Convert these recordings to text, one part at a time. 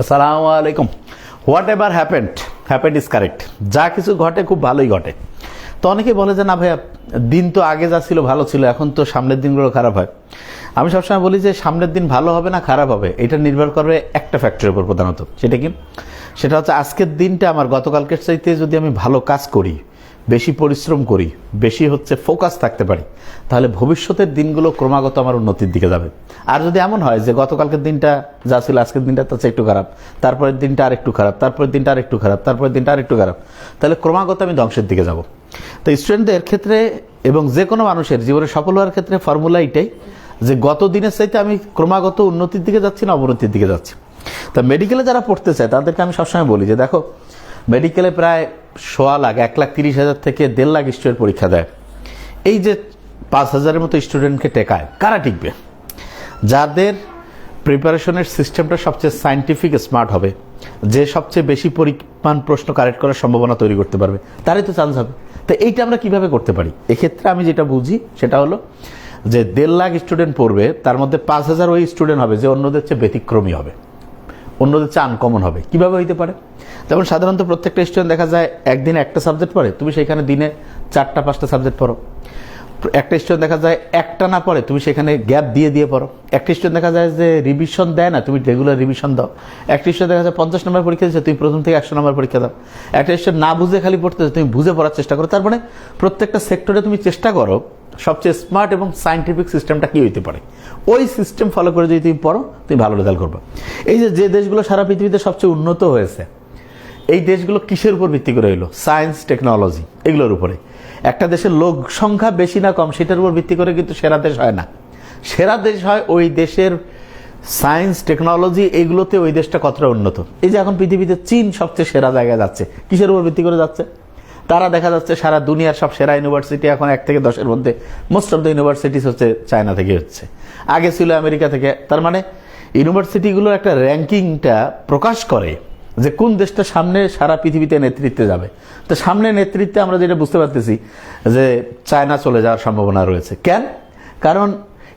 আসসালামু আলাইকুম। What ever happened is correct. যা কিছু ঘটে খুব ভালোই ঘটে। তো অনেকে বলে যে না ভাইয়া, দিন তো আগে যা ছিল ভালো ছিল, এখন তো সামনের দিনগুলো খারাপ হয়। আমি সবসময় বলি যে সামনের দিন ভালো হবে না খারাপ হবে, এটা নির্ভর করবে একটা ফ্যাক্টরের উপর প্রধানত। সেটা কি? সেটা হচ্ছে আজকের দিনটা আমার গতকালকের চাইতে যদি আমি ভালো কাজ করি, বেশি পরিশ্রম করি, বেশি ফোকাস থাকতে পারি, তাহলে ভবিষ্যতের দিনগুলো ক্রমাগত আমার উন্নতির দিকে যাবে। আর যদি এমন হয় যে গতকালকের দিনটা যা ছিল আজকের দিনটা তার চেয়ে একটু খারাপ, তারপরের দিনটা আর একটু খারাপ, তারপরের দিনটা আর একটু খারাপ, তারপরের দিনটা আর একটু খারাপ, তাহলে ক্রমাগত আমি ধ্বংসের দিকে যাব। তো স্টুডেন্টদের ক্ষেত্রে এবং যে কোনো মানুষের জীবনে সফল হওয়ার ক্ষেত্রে ফর্মুলা এটাই যে গত দিনের চাইতে আমি ক্রমাগত উন্নতির দিকে যাচ্ছি না অবনতির দিকে যাচ্ছি। তা মেডিকেলে যারা পড়তে চায় তাদেরকে আমি সবসময় বলি যে দেখো, মেডিকেলে প্রায় 1.25 লাখ 1,30,000 থেকে 1.5 লাখ স্টুডেন্ট পরীক্ষা দেয়। এই যে 5,000-এর মতো স্টুডেন্টকে টেকায়, কারা টিকবে? যাদের প্রিপারেশনের সিস্টেমটা সবচেয়ে সায়েন্টিফিক স্মার্ট হবে, যে সবচেয়ে বেশি পরিমাণ প্রশ্ন কারেক্ট করার সম্ভাবনা তৈরি করতে পারবে, তারই তো চান্স হবে। তো এইটা আমরা কিভাবে করতে পারি? এক্ষেত্রে আমি যেটা বুঝি সেটা হলো যে 1.5 লাখ স্টুডেন্ট পড়বে, তার মধ্যে 5,000 ওই স্টুডেন্ট হবে যে অন্যদের চেয়ে ব্যতিক্রমী হবে, অন্যদের চেয়ে আনকমন হবে। কিভাবে হইতে পারে? যেমন সাধারণত প্রত্যেকটা স্টুডেন্ট দেখা যায় একদিনে একটা সাবজেক্ট পড়ে, তুমি সেখানে দিনে 4টা-5টা সাবজেক্ট পড়ো। একটা স্টুডেন্ট দেখা যায় একটা না পড়ে, তুমি সেখানে গ্যাপ দিয়ে দিয়ে পড়ো। একটা স্টুডেন্ট দেখা যায় যে রিভিশন দেয় না, তুমি রেগুলার রিভিশন দাও। একটা স্টুডেন্ট দেখা যায় 50 নম্বর পরীক্ষা দিচ্ছে, তুমি প্রথম থেকে 100 নম্বর পরীক্ষা দাও। একটা স্টুডেন্ট না বুঝে খালি পড়তে, তুমি বুঝে পড়ার চেষ্টা করো। তার মানে প্রত্যেকটা সেক্টরে তুমি চেষ্টা করো সবচেয়ে স্মার্ট এবং সায়েন্টিফিক সিস্টেমটা কি হইতে পারে, ওই সিস্টেম ফলো করে যদি তুমি পড়ো, তুমি ভালো রেজাল্ট করবে। এই যে দেশগুলো সারা পৃথিবীতে সবচেয়ে উন্নত হয়েছে, এই দেশগুলো কিসের উপর ভিত্তি করে হইলো? সায়েন্স, টেকনোলজি, এগুলোর উপরে। একটা দেশের লোক সংখ্যা বেশি না কম সেটার উপর ভিত্তি করে কিন্তু সেরা দেশ হয় না। সেরা দেশ হয় ওই দেশের সায়েন্স, টেকনোলজি, এইগুলোতে ওই দেশটা কতটা উন্নত। এই যে এখন পৃথিবীতে চীন সবচেয়ে সেরা জায়গায় যাচ্ছে, কিসের উপর ভিত্তি করে যাচ্ছে? তারা দেখা যাচ্ছে সারা দুনিয়ার সব সেরা ইউনিভার্সিটি এখন 1 থেকে 10-এর মধ্যে মোস্ট অফ দ্য ইউনিভার্সিটিস হচ্ছে চায়না থেকে হচ্ছে, আগে ছিল আমেরিকা থেকে। তার মানে ইউনিভার্সিটিগুলোর একটা র্যাঙ্কিংটা প্রকাশ করে যে কোন দেশটা সামনে সারা পৃথিবীতে নেতৃত্বে যাবে। তো সামনে নেতৃত্বে আমরা যেটা বুঝতে পারতেছি যে চায়না চলে যাওয়ার সম্ভাবনা রয়েছে। কেন? কারণ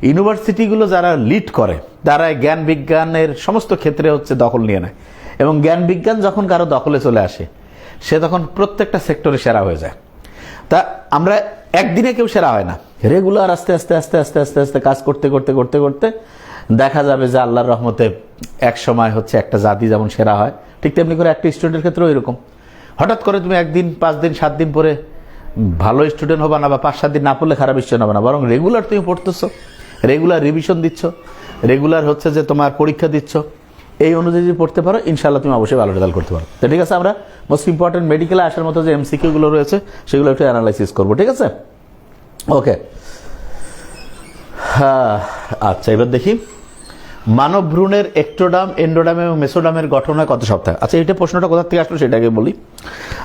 ইউনিভার্সিটিগুলো যারা লিড করে তারা জ্ঞান বিজ্ঞানের সমস্ত ক্ষেত্রে দখল নিয়ে নেয়, এবং জ্ঞান বিজ্ঞান যখন কারো দখলে চলে আসে সে তখন প্রত্যেকটা সেক্টরে সেরা হয়ে যায়। তা আমরা একদিনে কেউ সেরা হয় না, রেগুলার আস্তে আস্তে আস্তে আস্তে আস্তে আস্তে কাজ করতে করতে করতে করতে দেখা যাবে যে আল্লাহর রহমতে এক সময় একটা জাতি যেমন সেরা হয়, ঠিক তেমনি করে একটা স্টুডেন্টের ক্ষেত্রেও এরকম। হঠাৎ করে তুমি 1 দিন 5 দিন 7 দিন পরে ভালো স্টুডেন্ট হবা না, বা 5-7 দিন না পড়লে খারাপ স্টুডেন্ট হবে না, বরং রেগুলার তুমি পড়তেছো, রেগুলার রিভিশন দিচ্ছ, রেগুলার যে তোমার পরীক্ষা দিচ্ছ, এই অনুযায়ী যদি পড়তে পারো ইনশাআল্লাহ তুমি অবশ্যই ভালো রেজাল্ট করতে পারো। তো ঠিক আছে, আমরা মোস্ট ইম্পর্টেন্ট মেডিকেলে আসার মতো যে এমসিকিউগুলো রয়েছে সেগুলো একটু অ্যানালাইসিস করবো, ঠিক আছে? ওকে, হ্যাঁ, আচ্ছা, এবার দেখি মানব ভ্রূণের এক্টোডাম, এন্ডোডাম এবং মেসোডামের গঠন হয় কত সপ্তাহে? আচ্ছা, এটা প্রশ্নটা কোথা থেকে আসলো সেটাকে বলি।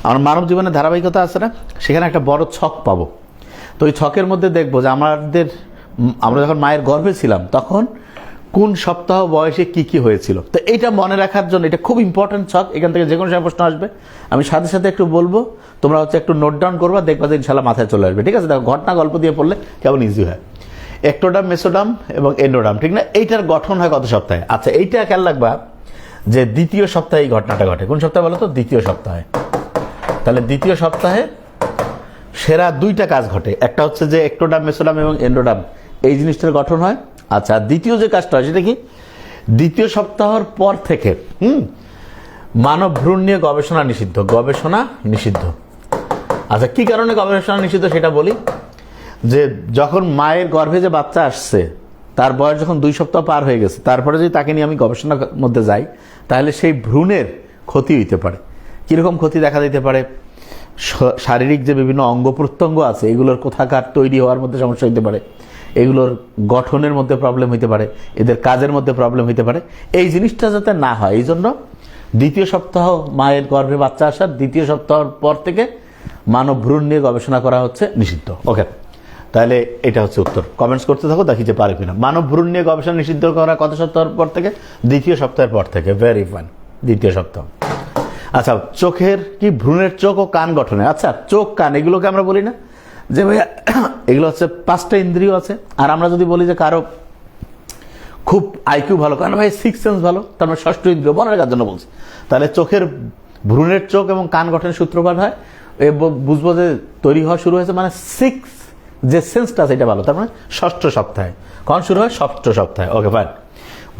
আমার মানব জীবনের ধারাবাহিকতা আছে না, সেখানে একটা বড় ছক পাবো। তো ওই ছকের মধ্যে দেখবো যে আমরা যখন মায়ের গর্ভে ছিলাম তখন কোন সপ্তাহ বয়সে কি কি হয়েছিল। তো এইটা মনে রাখার জন্য এটা খুব ইম্পর্টেন্ট ছক। এখান থেকে যে কোনো সময় প্রশ্ন আসবে, আমি সাথে সাথে একটু বলবো, তোমরা একটু নোট ডাউন করবা, দেখবা যে ইনশাল্লাহ মাথায় চলে আসবে, ঠিক আছে? দেখো, ঘটনা গল্প দিয়ে পড়লে কেমন ইজি হয়। এক্টোডাম, মেসোডাম এবং এন্ডোডাম, ঠিক না? এইটার গঠন হয় কত সপ্তাহে? আচ্ছা, এইটা খেয়াল রাখবা যে দ্বিতীয় সপ্তাহে এই ঘটনাটা ঘটে। কোন সপ্তাহে বলো তো? দ্বিতীয় সপ্তাহে। তাহলে দ্বিতীয় সপ্তাহে সেরা 2টা কাজ ঘটে। একটা যে এক্টোডাম, মেসোডাম এবং এন্ডোডাম, এই জিনিসটার গঠন হয়। আচ্ছা, দ্বিতীয় যে কাজটা হয় সেটা কি? দ্বিতীয় সপ্তাহের পর থেকে মানব ভ্রূণ নিয়ে গবেষণা নিষিদ্ধ। গবেষণা নিষিদ্ধ। আচ্ছা, কি কারণে গবেষণা নিষিদ্ধ সেটা বলি। যে যখন মায়ের গর্ভে যে বাচ্চা আসছে তার বয়স যখন 2 সপ্তাহ পার হয়ে গেছে, তারপরে যদি তাকে নিয়ে আমি গবেষণার মধ্যে যাই, তাহলে সেই ভ্রূণের ক্ষতি হইতে পারে। কিরকম ক্ষতি দেখা দিতে পারে? শারীরিক যে বিভিন্ন অঙ্গ প্রত্যঙ্গ আছে এগুলোর কোথাকার তৈরি হওয়ার মধ্যে সমস্যা হইতে পারে, এগুলোর গঠনের মধ্যে প্রবলেম হইতে পারে, এদের কাজের মধ্যে প্রবলেম হইতে পারে। এই জিনিসটা যাতে না হয় এই জন্য দ্বিতীয় সপ্তাহ, মায়ের গর্ভে বাচ্চা আসার দ্বিতীয় সপ্তাহের পর থেকে মানব ভ্রূণ নিয়ে গবেষণা করা নিষিদ্ধ। ওকে, তাহলে এটা উত্তর। কমেন্টস করতে থাকো, দেখি যে পারে কিনা। মানব ভ্রূণ নিয়ে গবেষণা নিষিদ্ধ করা কত সপ্তাহের পর থেকে? দ্বিতীয় সপ্তাহের পর থেকে। ভেরি ফাইন, দ্বিতীয় সপ্তাহ। আচ্ছা, চোখের কি ভ্রূণের চোখ ও কান গঠনে? আচ্ছা, চোখ কান এগুলোকে আমরা বলি না যে ভাইয়া এগুলো 5টা ইন্দ্রিয় আছে। আর আমরা যদি বলি যে কারো খুব আইকিউ ভালো, কারণ ভাই সিক্স সেন্স ভালো, তার মানে ষষ্ঠ ইন্দ্রিয় বনের কার জন্য বলছে। তাহলে চোখের ভ্রূণের চোখ এবং কান গঠনের সূত্রপাত হয়, বুঝবো যে তৈরি হওয়া শুরু হয়েছে, মানে সিক্স যে সেন্সটা আছে এটা ভালো, তার মানে ষষ্ঠ সপ্তাহে। কখন শুরু হয়? ষষ্ঠ সপ্তাহে। Okay fine.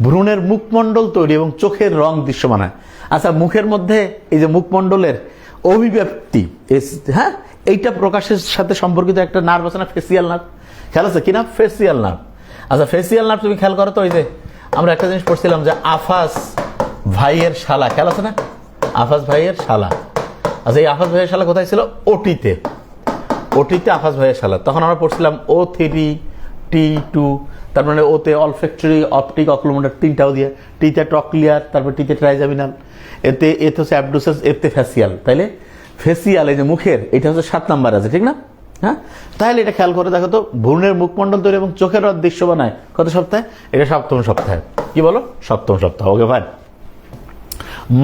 ভ্রূণের মুখমণ্ডল তৈরি এবং চোখের রং দৃশ্যমান হয়। আচ্ছা, মুখের মধ্যে এই যে মুখমণ্ডলের অভিব্যক্তি, হ্যাঁ, এইটা প্রকাশের সাথে সম্পর্কিত একটা নার্ভ আছে না, ফেসিয়াল নার্ভ। খেয়াল আছে কিনা? Facial nerve. আচ্ছা, ফেসিয়াল নার্ভ তুমি খেয়াল করো তো, ওই যে আমরা একটা জিনিস পড়ছিলাম যে আফাস ভাইয়ের শালা, খেয়াল আছে না? আফাস ভাইয়ের শালা। আচ্ছা, এই আফাস ভাইয়ের শালা কোথায় ছিল? ওটিতে। ওটিতে আফাস ভাইয়ের শালা। তখন আমরা পড়ছিলাম O3 T2, তার মানে ওতে অলফ্যাক্টরি, অপটিক, অক্লোমোটর তিনটাও দিয়ে, টিতে ট্রক্লিয়ার, তারপর টিতে ট্রাইজামিনাল, এতে হচ্ছে অ্যাবডুসাস, এতে ফেসিয়াল। তাইলে ফেসিয়াল এই যে মুখের, এটা হচ্ছে 7 নাম্বার আছে, ঠিক না? হ্যাঁ, তাহলে এটা খেয়াল করে দেখো তো, ভ্রূণের মুখমণ্ডল তৈরি এবং চোখের দৃশ্য বানায় কত সপ্তাহে? এটা সপ্তম সপ্তাহে। কি বলো? সপ্তম সপ্তাহ। ওকে ভাই।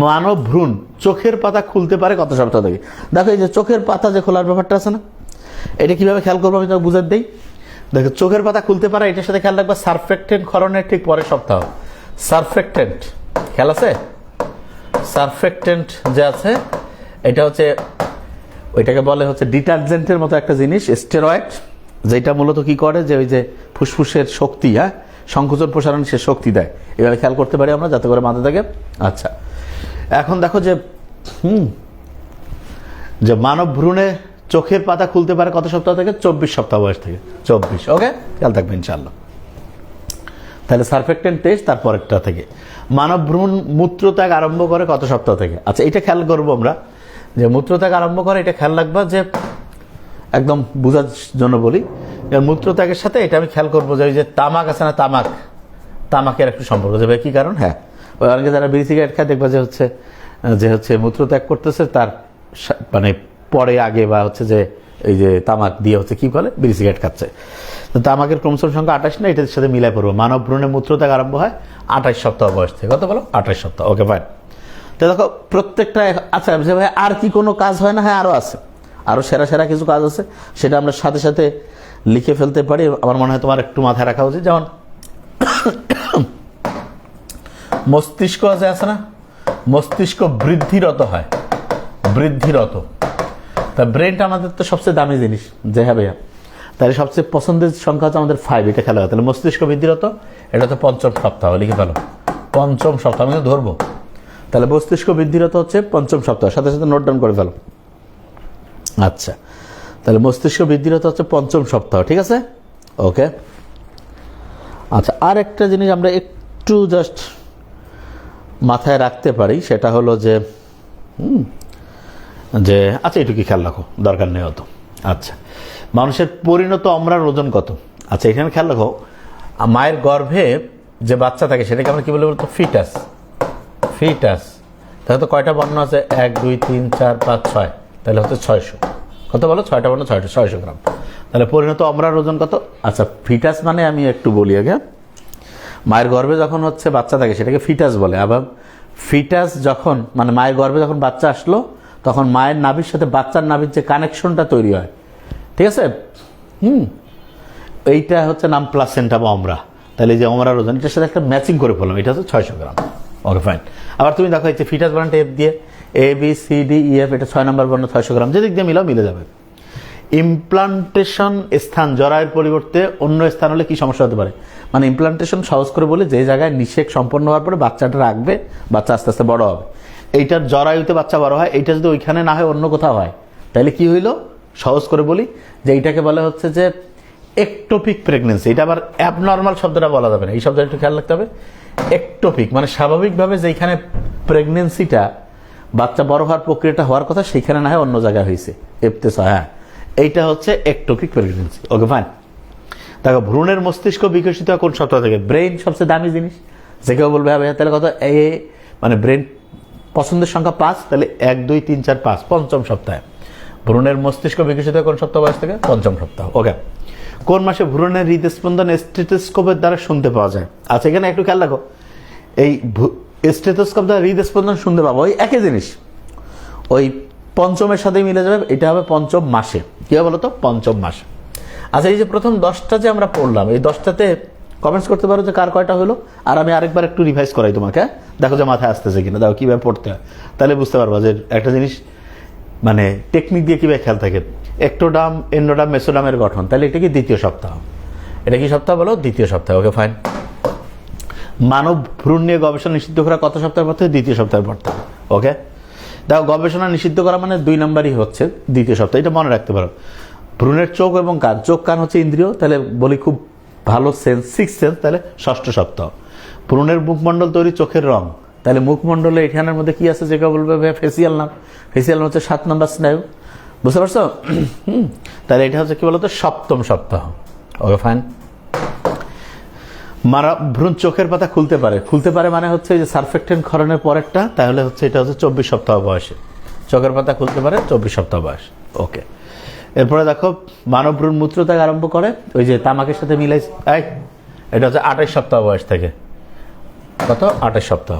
মানব ভ্রূণ চোখের পাতা খুলতে পারে কত সপ্তাহ থেকে? দেখো এই যে চোখের পাতা যে খোলার ব্যাপারটা আছে না, এটা কিভাবে খেয়াল করবো আমি তোমাকে বুঝাতে দিই। দেখো, চোখের পাতা খুলতে পারে, এটার সাথে খেয়াল রাখবা সারফেক্টেন্ট ক্ষরণের ঠিক পরের সপ্তাহ। সারফেক্টেন্ট খেয়াল আছে? সারফেক্টেন্ট যে আছে, এটা হচ্ছে, ওইটাকে বলে হচ্ছে ডিটারজেন্টের মতো একটা জিনিস, স্টেরয়েড, যেটা মূলত কি করে যে ওই যে ফুসফুসের শক্তি, হ্যাঁ, সংকোচন প্রসারণ সে শক্তি দেয়। এভাবে খেয়াল করতে পারি আমরা, যাতে করে মাথা থাকে। আচ্ছা, এখন দেখো যে যে মানব ভ্রূণে চোখের পাতা খুলতে পারে কত সপ্তাহ থেকে? 24 সপ্তাহ বয়স থেকে। 24। ওকে, খেয়াল থাকবে ইনশাআল্লাহ। তাহলে সারফেক্টেন্ট টেস্ট তারপরেরটা থেকে। মানব ভ্রূণ মূত্রত্যাগ আরম্ভ করে কত সপ্তাহ থেকে? আচ্ছা, এটা খেয়াল করবো আমরা যে মূত্রত্যাগ আরম্ভ করে, এটা খেয়াল রাখবা যে একদম বোঝার জন্য বলি, মূত্রত্যাগের সাথে এটা আমি খেয়াল করবো যে ওই যে তামাক আছে না, তামাকের একটু সম্পর্ক যাবে। কি কারণ? হ্যাঁ, ওই অনেকে যারা বিড়ি সিগারেট খায় দেখবা যে হচ্ছে মূত্রত্যাগ করতেছে, তার মানে পরে আগে বা হচ্ছে যে এই যে তামাক দিয়ে হচ্ছে কি বলে, বিড়ি সিগারেট খাচ্ছে। তো তামাকের ক্রমশম সংখ্যা 28 না, এটার সাথে মিলাই পড়বো। মানব ভ্রূণে মূত্রত্যাগ আরম্ভ হয় 28 সপ্তাহ বয়স থেকে। কত বলো? 28 সপ্তাহ। Okay fine. তো দেখো প্রত্যেকটা, আচ্ছা ভাই আর কি কোনো কাজ হয় না? হ্যাঁ, আরো আছে, আরো সেরা সেরা কিছু কাজ আছে, সেটা আমরা সাথে সাথে লিখে ফেলতে পারি। আমার মনে হয় তোমার একটু মাথায় রাখা উচিত। যেমন মস্তিষ্ক যে আছে না, মস্তিষ্ক বৃদ্ধিরত হয়, বৃদ্ধিরত। তা ব্রেনটা আমাদের তো সবচেয়ে দামি জিনিস, যে হ্যাঁ ভাইয়া, তাহলে সবচেয়ে পছন্দের সংখ্যা হচ্ছে আমাদের 5, এটা খেলা হয়। তাহলে মস্তিষ্ক বৃদ্ধিরত, এটা তো 5ম সপ্তাহ, লিখে ফেলো 5ম সপ্তাহ, আমি ধরবো। তাহলে মস্তিষ্ক বৃদ্ধিরত হচ্ছে 5ম সপ্তাহ, সাথে সাথে নোট ডাউন করে ফেলো। আচ্ছা, তাহলে মস্তিষ্ক বৃদ্ধিরত হচ্ছে 5ম সপ্তাহ, ঠিক আছে? ওকে। আচ্ছা, আর একটা জিনিস আমরা একটু জাস্ট মাথায় রাখতে পারি, সেটা হলো যে আচ্ছা, এটুকু খেয়াল রাখো, দরকার নেই অত। আচ্ছা, মানুষের পরিণত অমরার ওজন কত? আচ্ছা, এখানে খেয়াল রাখো, মায়ের গর্ভে যে বাচ্চা থাকে সেটাকে আমরা কি বলে বলতো? ফিটাস। ফিটাস। তাহলে তো কয়টা বর্ণ আছে? 1 2 3 4 5 6, তাহলে হচ্ছে 600। কত বলো? 6টা বর্ণ, 600 গ্রাম। তাহলে পরিণত অমরার ওজন কত? আচ্ছা, ফিটাস মানে আমি একটু বলি আগে, মায়ের গর্ভে যখন হচ্ছে বাচ্চা থাকে সেটাকে ফিটাস বলে। আবার ফিটাস যখন, মানে মায়ের গর্ভে যখন বাচ্চা আসলো, তখন মায়ের নাভির সাথে বাচ্চার নাভির যে কানেকশনটা তৈরি হয়, ঠিক আছে, এইটা হচ্ছে নাম প্লাসেন্টা বা অমরা। তাহলে যে অমরার ওজন, এটার সাথে একটা ম্যাচিং করে ফেললাম, এটা হচ্ছে 600 গ্রাম। Okay fine. আবার তুমি দেখো, এই যে ফিটাস বানানটা এফ দিয়ে, ABCDEF, এটা 6 নম্বর বর্ণ, 600 গ্রাম। যেদিক দিয়ে মিলাও মিলে যাবে। ইমপ্লান্টেশন স্থান, জরায়ুর পরিবর্তে অন্য স্থান হলে কি সমস্যা হতে পারে? মানে ইমপ্লান্টেশন সহজ করে বলে, যে জায়গায় নিষেক সম্পন্ন হওয়ার পরে বাচ্চাটা রাখবে, বাচ্চা আস্তে আস্তে বড় হবে, এইটার জরায়ুতে বাচ্চা বড় হয়, এইটা যদি ওইখানে না হয় অন্য কোথাও হয়, তাহলে কি হইলো? সহজ করে বলি যে এইটাকে বলা হচ্ছে যে একটোপিক প্রেগনেন্সি। এটা আবার অ্যাবনর্মাল শব্দটা বলা যাবে না, এই শব্দটা একটু খেয়াল রাখতে হবে। একটোপিক মানে স্বাভাবিকভাবে যেখানে প্রেগনেন্সিটা, বাচ্চা বড় হওয়ার প্রক্রিয়াটা হওয়ার কথা, সেখানে না হয় অন্য জায়গায় হয়েছে, এফতেসা। হ্যাঁ, এইটা হচ্ছে একটোপিক প্রেগনেন্সি। Okay fine. দেখো, ভ্রূণের মস্তিষ্ক বিকশিত হয় কোন সপ্তাহ থেকে? ব্রেইন সবচেয়ে দামি জিনিস, যে কেউ বলবে হ্যাঁ ভাইয়া, তাহলে কত? মানে ব্রেন পছন্দের সংখ্যা 5, তাহলে 1 2 3 4 5, 5ম সপ্তাহে। ভ্রূণের মস্তিষ্ক বিকশিত হয় কোন সপ্তাহ বয়স থেকে? 5ম সপ্তাহ। ওকে। কোন মাসে ভ্রূণের হৃদস্পন্দন স্টেথোস্কোপের দ্বারা শুনতে পাওয়া যায়? আচ্ছা, এখানে একটু খেয়াল রাখো, এই স্টেথোস্কোপ দ্বারা হৃদস্পন্দন শুনতে পাবো, ওই একই জিনিস, ওই 5মের সাথে মিলে যাবে। এটা হবে 5ম মাসে। কি হবে বলতো? 5ম মাসে। আচ্ছা, এই যে প্রথম 10টা যে আমরা পড়লাম, এই 10টাতে কমেন্টস করতে পারো যে কার কয়টা হলো, আর আমি আরেকবার একটু রিভাইজ করাই তোমাকে, দেখো যে মাথায় আসতেছে কিনা, দেখো কীভাবে পড়তে হয়, তাহলে বুঝতে পারবা যে একটা জিনিস মানে টেকনিক দিয়ে কীভাবে খেয়াল থাকে। একটোডাম, এন্ডোডাম, মেসোডামের গঠন, তাহলে এটা কি দ্বিতীয় সপ্তাহ, এটা কি সপ্তাহ বলো, দ্বিতীয় সপ্তাহ। Okay fine. মানব ভ্রূণ নিয়ে গবেষণা নিষিদ্ধ করা কত সপ্তাহের পর থেকে? দ্বিতীয় সপ্তাহের পর থেকে। ওকে, দেখো গবেষণা নিষিদ্ধ করা মানে 2 নম্বরই হচ্ছে দ্বিতীয় সপ্তাহ, এটা মনে রাখতে পারো। ভ্রূণের চোখ এবং কান, চোখ কান হচ্ছে ইন্দ্রিয়, তাহলে বলি খুব ভালো সেন্স, 6 সেন্স, তাহলে ষষ্ঠ সপ্তাহ। ভ্রূণের মুখমণ্ডল তৈরি চোখের রং, তাহলে মুখমণ্ডলে এখানের মধ্যে কি আছে যেটা বলবে ফেসিয়াল নাম, ফেসিয়াল হচ্ছে 7 নম্বর স্নায়ু, বুঝতে পারছো? তাহলে এটা হচ্ছে কি বলতো, সপ্তম সপ্তাহ। Okay fine. ভ্রূণ চোখের পাতা খুলতে পারে, খুলতে পারে মানে হচ্ছে যে সারফেক্টেন্ট ক্ষরণের পরেরটা, তাহলে হচ্ছে এটা হচ্ছে 24 সপ্তাহ বয়সে চোখের পাতা খুলতে পারে, 24 সপ্তাহ বয়স। ওকে, এরপরে দেখো মানব ভ্রূণ মূত্রত্যাগ আরম্ভ করে ওই যে তামাকের সাথে মিলাই, এটা হচ্ছে 28 সপ্তাহ বয়স থেকে। কত? 28 সপ্তাহ।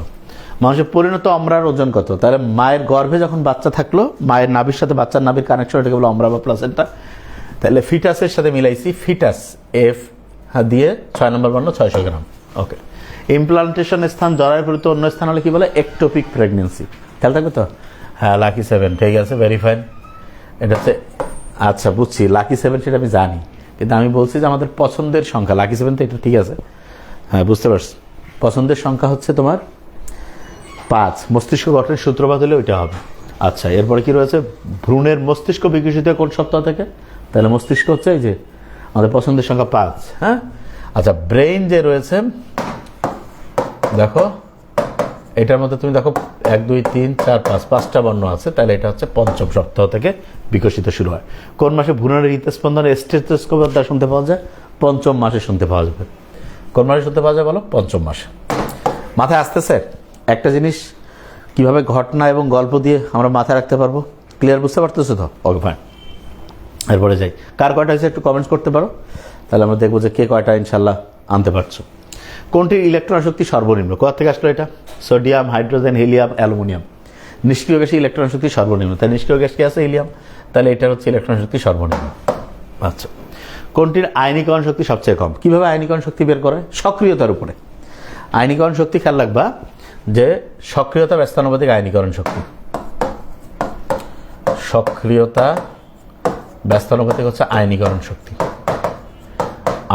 মানুষের পরিণত অমরার ওজন কত? তাহলে মায়ের গর্ভে যখন বাচ্চা থাকলো, মায়ের নাভির সাথে বাচ্চার নাভির কানেকশন, এটাকে বলে অমরা বা প্লাসেন্টা। তাহলে ফিটাসের সাথে মিলাইছি, ফিটাস এফ দিয়ে 6 নম্বর বর্ণ 600 গ্রাম। ওকে, ইমপ্লান্টেশন স্থান জরায়ুর পরিবর্তে অন্য স্থান হলে কি বলে? Ectopic pregnancy. খেয়াল থাকবে তো? হ্যাঁ, লাকি 7, ঠিক আছে, ভেরি ফাইন। এটা হচ্ছে, আচ্ছা বুঝছি, লাকি 7 সেটা আমি জানি, কিন্তু আমি বলছি যে আমাদের পছন্দের সংখ্যা লাকি 7, তো এটা ঠিক আছে, হ্যাঁ বুঝতে পারছি। পছন্দের সংখ্যা হচ্ছে তোমার 5। মস্তিষ্ক গঠনের সূত্রপাত হলে ওইটা হবে। আচ্ছা, এরপরে কি রয়েছে? ভ্রূণের মস্তিষ্ক বিকশিত কোন সপ্তাহ থেকে? তাহলে মস্তিষ্ক হচ্ছে এই যে আমাদের পছন্দের সংখ্যা 5। হ্যাঁ, আচ্ছা, ব্রেইন যে রয়েছে দেখো, এটার মধ্যে তুমি দেখো 1 2 3 4 5 5টা বর্ণ আছে, তাহলে এটা হচ্ছে 5ম সপ্তাহ থেকে বিকশিত শুরু হয়। কোন মাসে ভ্রূণের হৃদস্পন্দন স্টেথোস্কোপের দ্বারা শুনতে পাওয়া যায়? 5ম মাসে শুনতে পাওয়া যাবে। কোন মাসে শুনতে পাওয়া যায় বলো? 5ম মাসে। মাথায় আসতেছে একটা জিনিস কিভাবে ঘটনা এবং গল্প দিয়ে আমরা মাথায় রাখতে পারবো? ক্লিয়ার, বুঝতে পারতেছো তো? Okay fine. এরপরে যাই, কার কয়টা হয়েছে একটু কমেন্টস করতে পারো, তাহলে আমরা দেখবো যে কে কয়টা ইনশাল্লাহ আনতে পারছো। কোনটির ইলেকট্রন শক্তি সর্বনিম্ন? কোথা থেকে আসলো এটা? Sodium, hydrogen, helium, aluminium. নিষ্ক্রিয় গ্যাসে ইলেকট্রন শক্তি সর্বনিম্ন, তাই নিষ্ক্রিয় গ্যাস কি আছে? হিলিয়াম, তাহলে এটা হচ্ছে ইলেকট্রন শক্তি সর্বনিম্ন। আচ্ছা, কোনটির আয়নীকরণ শক্তি সবচেয়ে কম? কিভাবে আয়নীকরণ শক্তি বের করে? সক্রিয়তার উপরে আয়নীকরণ শক্তি, খেয়াল রাখবা যে সক্রিয়তা ব্যস্তানুপাতিক আয়নীকরণ শক্তি, সক্রিয়তা ব্যস্তানুপাতিক হচ্ছে আয়নীকরণ শক্তি।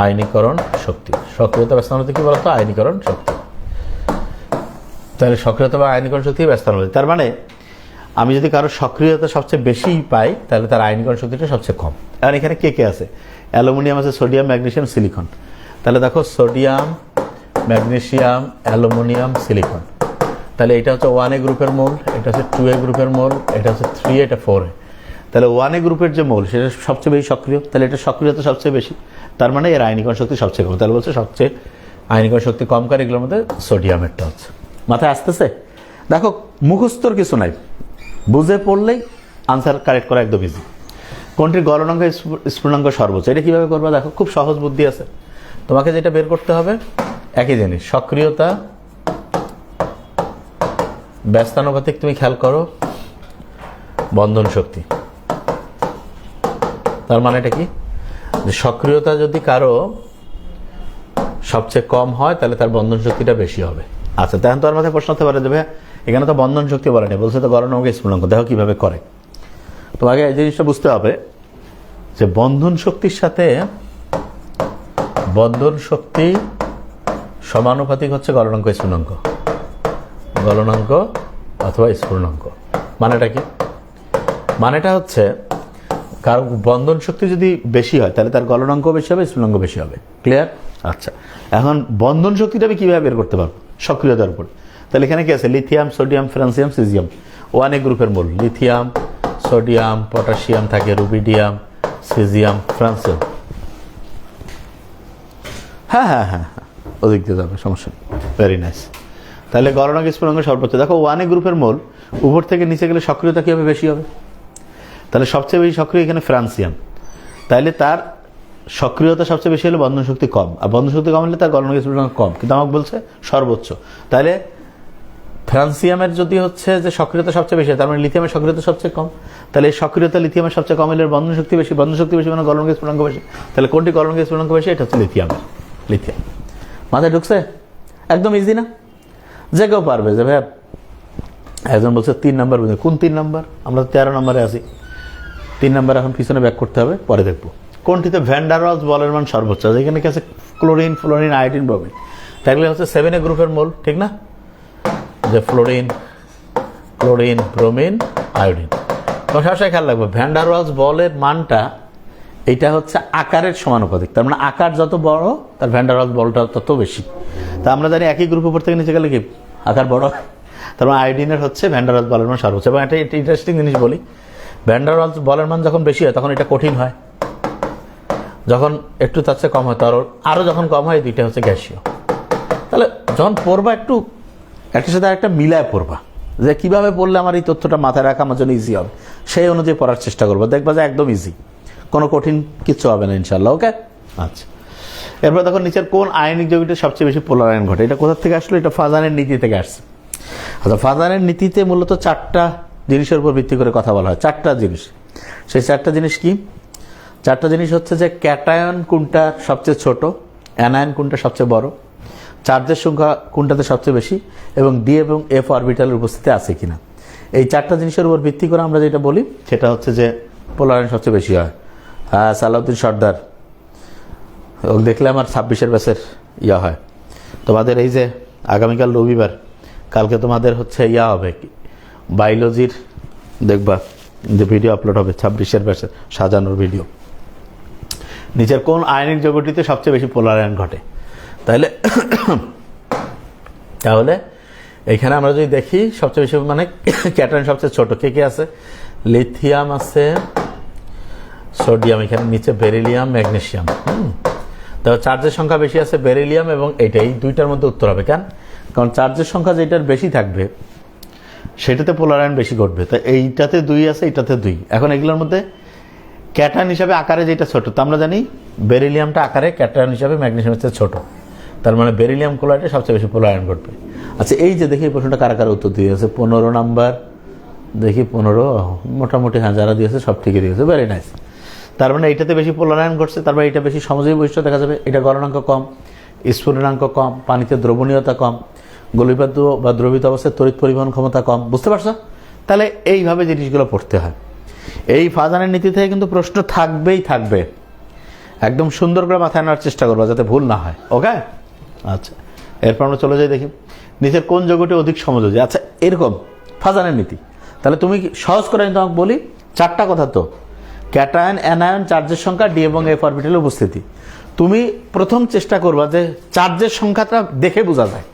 আয়নীকরণ শক্তি, সক্রিয়তা ব্যস্তানুপাতিক কি বলতো? আয়নীকরণ শক্তি। তাহলে সক্রিয়তা বা আয়নীকরণ শক্তি ব্যস্তানুপাতিক, তার মানে আমি যদি কারো সক্রিয়তা সবচেয়ে বেশি পাই তাহলে তার আয়নীকরণ শক্তিটা সবচেয়ে কম। আর এখানে কে কে আছে? অ্যালুমিনিয়াম আছে, সোডিয়াম, ম্যাগনেসিয়াম, সিলিকন। তাহলে দেখো সোডিয়াম, ম্যাগনেসিয়াম, অ্যালুমিনিয়াম, সিলিকন। তাহলে এটা হচ্ছে 1A গ্রুপের মৌল, এটা হচ্ছে 2A গ্রুপের মৌল, এটা হচ্ছে 3A, এটা 4A। তাহলে 1A গ্রুপের যে মৌল সেটা সবচেয়ে বেশি সক্রিয়, তাহলে এটা সক্রিয়তা সবচেয়ে বেশি, তার মানে এর আয়নীকরণ শক্তি সবচেয়ে কম। তাহলে বলছে সবচেয়ে আয়নীকরণ শক্তি কম কার? এগুলোর মধ্যে সোডিয়ামেরটা হচ্ছে। মাথায় আসতেছে? দেখো মুখস্থর কিছু নাই, বুঝে পড়লেই আনসার কারেক্ট করা একদম ইজি। কোনটির গলনাঙ্ক স্ফুটনাঙ্ক সর্বোচ্চ? এটা কীভাবে করবা? দেখো খুব সহজ বুদ্ধি আছে, তোমাকে যেটা বের করতে হবে একই জিনিস, সক্রিয়তা ব্যস্তানুপাতিক, তুমি খেয়াল করো বন্ধন শক্তি। তার মানে এটা কি? যে সক্রিয়তা যদি কারো সবচেয়ে কম হয় তাহলে তার বন্ধন শক্তিটা বেশি হবে। আচ্ছা, তখন তো আর মাথায় প্রশ্ন হতে পারে দেবে এখানে তো বন্ধন শক্তি বলে নেই, বলছে তো গলনাঙ্ক স্ফুটনাঙ্ক। দেখো কিভাবে করে, তোমাকে এই জিনিসটা বুঝতে হবে যে বন্ধন শক্তির সাথে বন্ধন শক্তি সমানুপাতিক হচ্ছে গলনাঙ্ক স্ফুটনাঙ্ক, গলনাঙ্ক অথবা স্ফুটনাঙ্ক। মানেটা কি? মানেটা হচ্ছে কারণ বন্ধন শক্তি যদি বেশি হয় তাহলে তার গলনাঙ্ক বেশি হবে, স্ফুটনাঙ্ক বেশি হবে। ক্লিয়ার? আচ্ছা, এখন বন্ধন শক্তিটা আমি কীভাবে বের করতে পারবো? সক্রিয়তার উপর। তাহলে এখানে কি আছে? Lithium, sodium, francium, caesium. 1A গ্রুপের মূল লিথিয়াম, সোডিয়াম, পটাশিয়াম থাকে, রুবিডিয়াম, সিজিয়াম, ফ্রান্সিয়াম। হ্যাঁ হ্যাঁ হ্যাঁ হ্যাঁ, ওদিক দিয়ে যাবে, সমস্যা নেই। Very nice. তাহলে গলনাঙ্ক স্ফুটনাঙ্ক সর্বোচ্চ। দেখো 1A গ্রুপের মূল উপর থেকে নিচে গেলে সক্রিয়তা কীভাবে বেশি হবে? তাহলে সবচেয়ে বেশি সক্রিয় এখানে ফ্রান্সিয়াম, তাইলে তার সক্রিয়তা সবচেয়ে বেশি হলে বন্ধন শক্তি কম, আর বন্ধন শক্তি কম হলে তার গলনাঙ্ক স্ফুটনাঙ্ক কম, কিন্তু আমাকে বলছে সর্বোচ্চ। তাহলে ফ্রান্সিয়ামের যদি হচ্ছে যে সক্রিয়তা সবচেয়ে বেশি, তার মানে লিথিয়ামের সক্রিয়তা সবচেয়ে কম, তাহলে এই সক্রিয়তা লিথিয়ামের সবচেয়ে কম হলে বন্ধন শক্তি বেশি, বন্ধন শক্তি বেশি মানে গলনাঙ্ক স্ফুটনাঙ্ক বেশি। তাহলে কোনটি গলনাঙ্ক স্ফুটনাঙ্ক বেশি? এটা হচ্ছে লিথিয়ামের, লিথিয়াম। মাথায় ঢুকছে? একদম ইজি না? যে কেউ পারবে যে ভাইয়া, একজন বলছে 3 নাম্বার, কোন 3 নাম্বার? আমরা 13 নম্বরে আছি। 3 নাম্বার এখন পিছনে ব্যাক করতে হবে, পরে দেখবো। কোনটিতে ভ্যান ডার ওয়ালস বলের মান সর্বোচ্চ? যেখানে কি আছে ক্লোরিন, ফ্লোরিন, আয়োডিন, ব্রোমিন, তাহলে হচ্ছে 7A গ্রুপের মোল, ঠিক না? যে ফ্লোরিন, ক্লোরিন, ব্রোমিন, আয়োডিন। তো সবসময় খেয়াল রাখবো ভ্যান ডার ওয়ালস বলের মানটা এইটা হচ্ছে আকারের সমানুপাতিক। তার মানে আকার যত বড় তার ভ্যান ডার ওয়ালস বলটা তত বেশি। তা আমরা জানি একই গ্রুপ উপর থেকে নিচে গেলে কি আকার বড়, তার মানে আয়োডিনের হচ্ছে ভ্যান ডার ওয়ালস বলের মান সর্বোচ্চ। এবং একটা ইন্টারেস্টিং জিনিস বলি, ভ্যান ডার ওয়ালস বলের মান যখন বেশি হয় তখন এটা কঠিন হয়, যখন একটু তার চেয়ে কম হয় তরল, আরও যখন কম হয়, এই দুইটা হচ্ছে গ্যাসীয়। তাহলে যখন পড়বা একটু একটার সাথে একটা মিলায় পড়বা, যে কীভাবে পড়লে আমার এই তথ্যটা মাথায় রাখা আমার জন্য ইজি হবে, সেই অনুযায়ী পড়ার চেষ্টা করবো। দেখবা যে একদম ইজি, কোনো কঠিন কিচ্ছু হবে না ইনশাল্লাহ। ওকে, আচ্ছা। এরপর দেখো নিচের কোন আয়নিক যৌগটিতে সবচেয়ে বেশি পোলারায়ন ঘটে? এটা কোথা থেকে আসলো? এটা ফাজানের নীতি থেকে আসছে। আচ্ছা, ফাজানের নীতিতে মূলত 4টা জিনিসের উপর ভিত্তি করে কথা বলা হয়। 4টা জিনিস। সেই 4টা জিনিস কি? 4টা জিনিস হচ্ছে যে ক্যাটায়ন কোনটা সবচেয়ে ছোট, অ্যানায়ন কোনটা সবচেয়ে বড়, চার্জের সংখ্যা কোনটাতে সবচেয়ে বেশি, এবং ডি এবং এফ অরবিটালের উপস্থিতি আছে কিনা। এই 4টা জিনিসের উপর ভিত্তি করে আমরা যেটা বলি সেটা হচ্ছে যে পোলারায়ন সবচেয়ে বেশি হয়। হ্যাঁ, সালাউদ্দিন সর্দার, ও দেখলে আমার 26-এর ব্যাচের ইয়া হয়। তোমাদের এই যে আগামীকাল রবিবার, কালকে তোমাদের হচ্ছে ইয়া হবে বায়োলজির, দেখবা যে ভিডিও আপলোড হবে 26-এর ব্যাচের সাজানোর ভিডিও। নিচের কোন আয়নিক যৌগটিতে সবচেয়ে বেশি পোলারায়ন ঘটে? তাহলে এইখানে আমরা যদি দেখি সবচেয়ে বেশি মানে ক্যাটায়ন সবচেয়ে ছোট কে কে আছে? লিথিয়াম আছে, সোডিয়াম, এখানে নিচে বেরিলিয়াম, ম্যাগনেসিয়াম। তবে চার্জের সংখ্যা বেশি আছে বেরিলিয়াম এবং এইটা, এই দুইটার মধ্যে উত্তর হবে। কেন? কারণ চার্জের সংখ্যা যেটার বেশি থাকবে সেটাতে পোলারায়ন বেশি ঘটবে। তো এইটাতে 2 আছে, এইটাতে 2। এখন এগুলোর মধ্যে ক্যাটায়ন হিসাবে আকারে যেটা ছোট, তা আমরা জানি বেরিলিয়ামটা আকারে ক্যাটায়ন হিসাবে ম্যাগনেসিয়ামের চেয়ে ছোট। তার মানে বেরিলিয়াম ক্লোরাইডে সবচেয়ে বেশি পোলারায়ন ঘটবে। আচ্ছা, এই যে দেখি এই প্রশ্নটা কারা কারা উত্তর দিয়েছে। 15 নাম্বার, দেখি 15, মোটামুটি হ্যাঁ যারা দিয়েছে সব ঠিকই দিয়েছে, ভেরি নাইস। তার মানে এইটাতে বেশি পোলারায়ন ঘটছে, তার মানে এটা বেশি সমযোজী বৈশিষ্ট্য দেখা যাবে। এটা গলনাঙ্ক কম, স্ফুটনাঙ্ক কম, পানিতে দ্রবণীয়তা কম, গলিবাদ্য বা দ্রবিত অবস্থায় তড়িৎ পরিবহন ক্ষমতা কম। বুঝতে পারছো? তাহলে এইভাবে জিনিসগুলো পড়তে হয়। এই ফাজানের নীতি থেকে কিন্তু প্রশ্ন থাকবেই থাকবে, একদম সুন্দর করে মাথায় আনার চেষ্টা করবো যাতে ভুল না হয়। ওকে, আচ্ছা। এরপর আমরা চলে যাই, দেখি নিচের কোন যৌগটি অধিক সমযোজী। আচ্ছা, এরকম ফাজানের নীতি। তাহলে তুমি সহজ করে আমি তোমাকে বলি 4টা কথা তো, ক্যাটায়ন, অ্যানায়ন, চার্জের সংখ্যা, ডি এবং এফ অরবিটালের উপস্থিতি। তুমি প্রথম চেষ্টা করবা যে চার্জের সংখ্যাটা দেখে বোঝা যায়।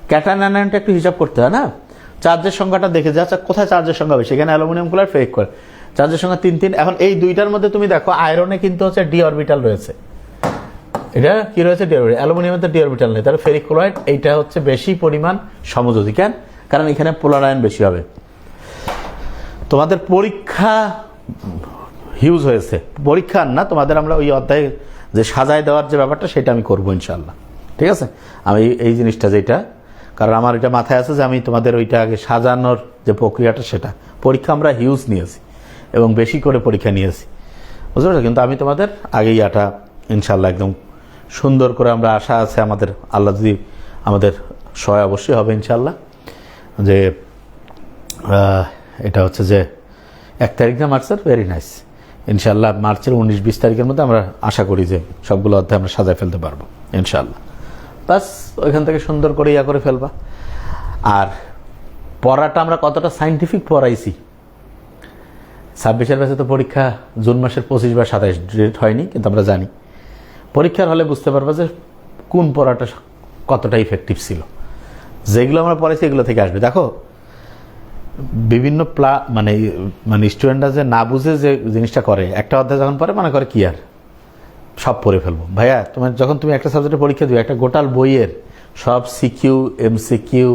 ক্যাটায়ন অ্যানায়নটা একটু হিসাব করতে হয় না, চার্জের সংখ্যাটা দেখে যে আচ্ছা কোথায় চার্জের সংখ্যা বেশি, এখানে অ্যালুমিনিয়াম ক্লোরাইড ফেক করে চার্জের সংখ্যা 3 এখন এই দুইটার মধ্যে তুমি দেখো আয়রনে কিন্তু হচ্ছে ডি অরবিটাল রয়েছে, এটা কি রয়েছে? D orbital. অ্যালুমিনিয়ামে তো ডি অরবিটাল নেই, তাহলে ফেরিক ক্লোরাইড এইটা হচ্ছে বেশি পরিমাণ সমযোজী। কেন? কারণ এখানে পোলারায়ন বেশি হবে। তোমাদের পরীক্ষা হিউজ হয়েছে, পরীক্ষা না, তোমাদের আমরা ওই অধ্যায়ে যে সাজায় দেওয়ার যে ব্যাপারটা সেটা আমি করবো ইনশাল্লাহ। ঠিক আছে, আমি এই জিনিসটা যেটা, কারণ আমার এটা মাথায় আছে যে আমি তোমাদের ওইটা আগে সাজানোর যে প্রক্রিয়াটা সেটা, পরীক্ষা আমরা হিউজ নিয়েছি এবং বেশি করে পরীক্ষা নিয়েছি, বুঝতে পারছো? কিন্তু আমি তোমাদের আগেই এটা ইনশাল্লাহ একদম সুন্দর করে, আমরা আশা আছে আমাদের, আল্লাহ যদি আমাদের সহায় অবশ্যই হবে ইনশাল্লাহ, যে এটা হচ্ছে যে 1 তারিখ না মার্চের, ভেরি নাইস। ইনশাল্লাহ মার্চের 19-20 তারিখের মধ্যে আমরা আশা করি যে সবগুলো অধ্যায় আমরা সাজায় ফেলতে পারবো ইনশাল্লাহ। বাস ওইখান থেকে সুন্দর করে ইয়া করে ফেলবা। আর পড়াটা আমরা কতটা সাইন্টিফিক পড়াইছি, 26-এর ব্যাচে তো পরীক্ষা জুন মাসের 25 বা 27 ডেট হয়নি, কিন্তু আমরা জানি পরীক্ষার হলে বুঝতে পারবা যে কোন পড়াটা কতটা ইফেক্টিভ ছিল। যেগুলো আমরা পড়াইছি এগুলো থেকে আসবে। দেখো বিভিন্ন মানে স্টুডেন্টরা যে না বুঝে যে জিনিসটা করে, একটা অধ্যায় যখন পড়ে মনে করে কি আর সব পড়ে ফেলবো। ভাইয়া তোমার যখন তুমি একটা সাবজেক্টে পরীক্ষা দিও, একটা গোটাল বইয়ের সব সিকিউ, এমসিকিউ,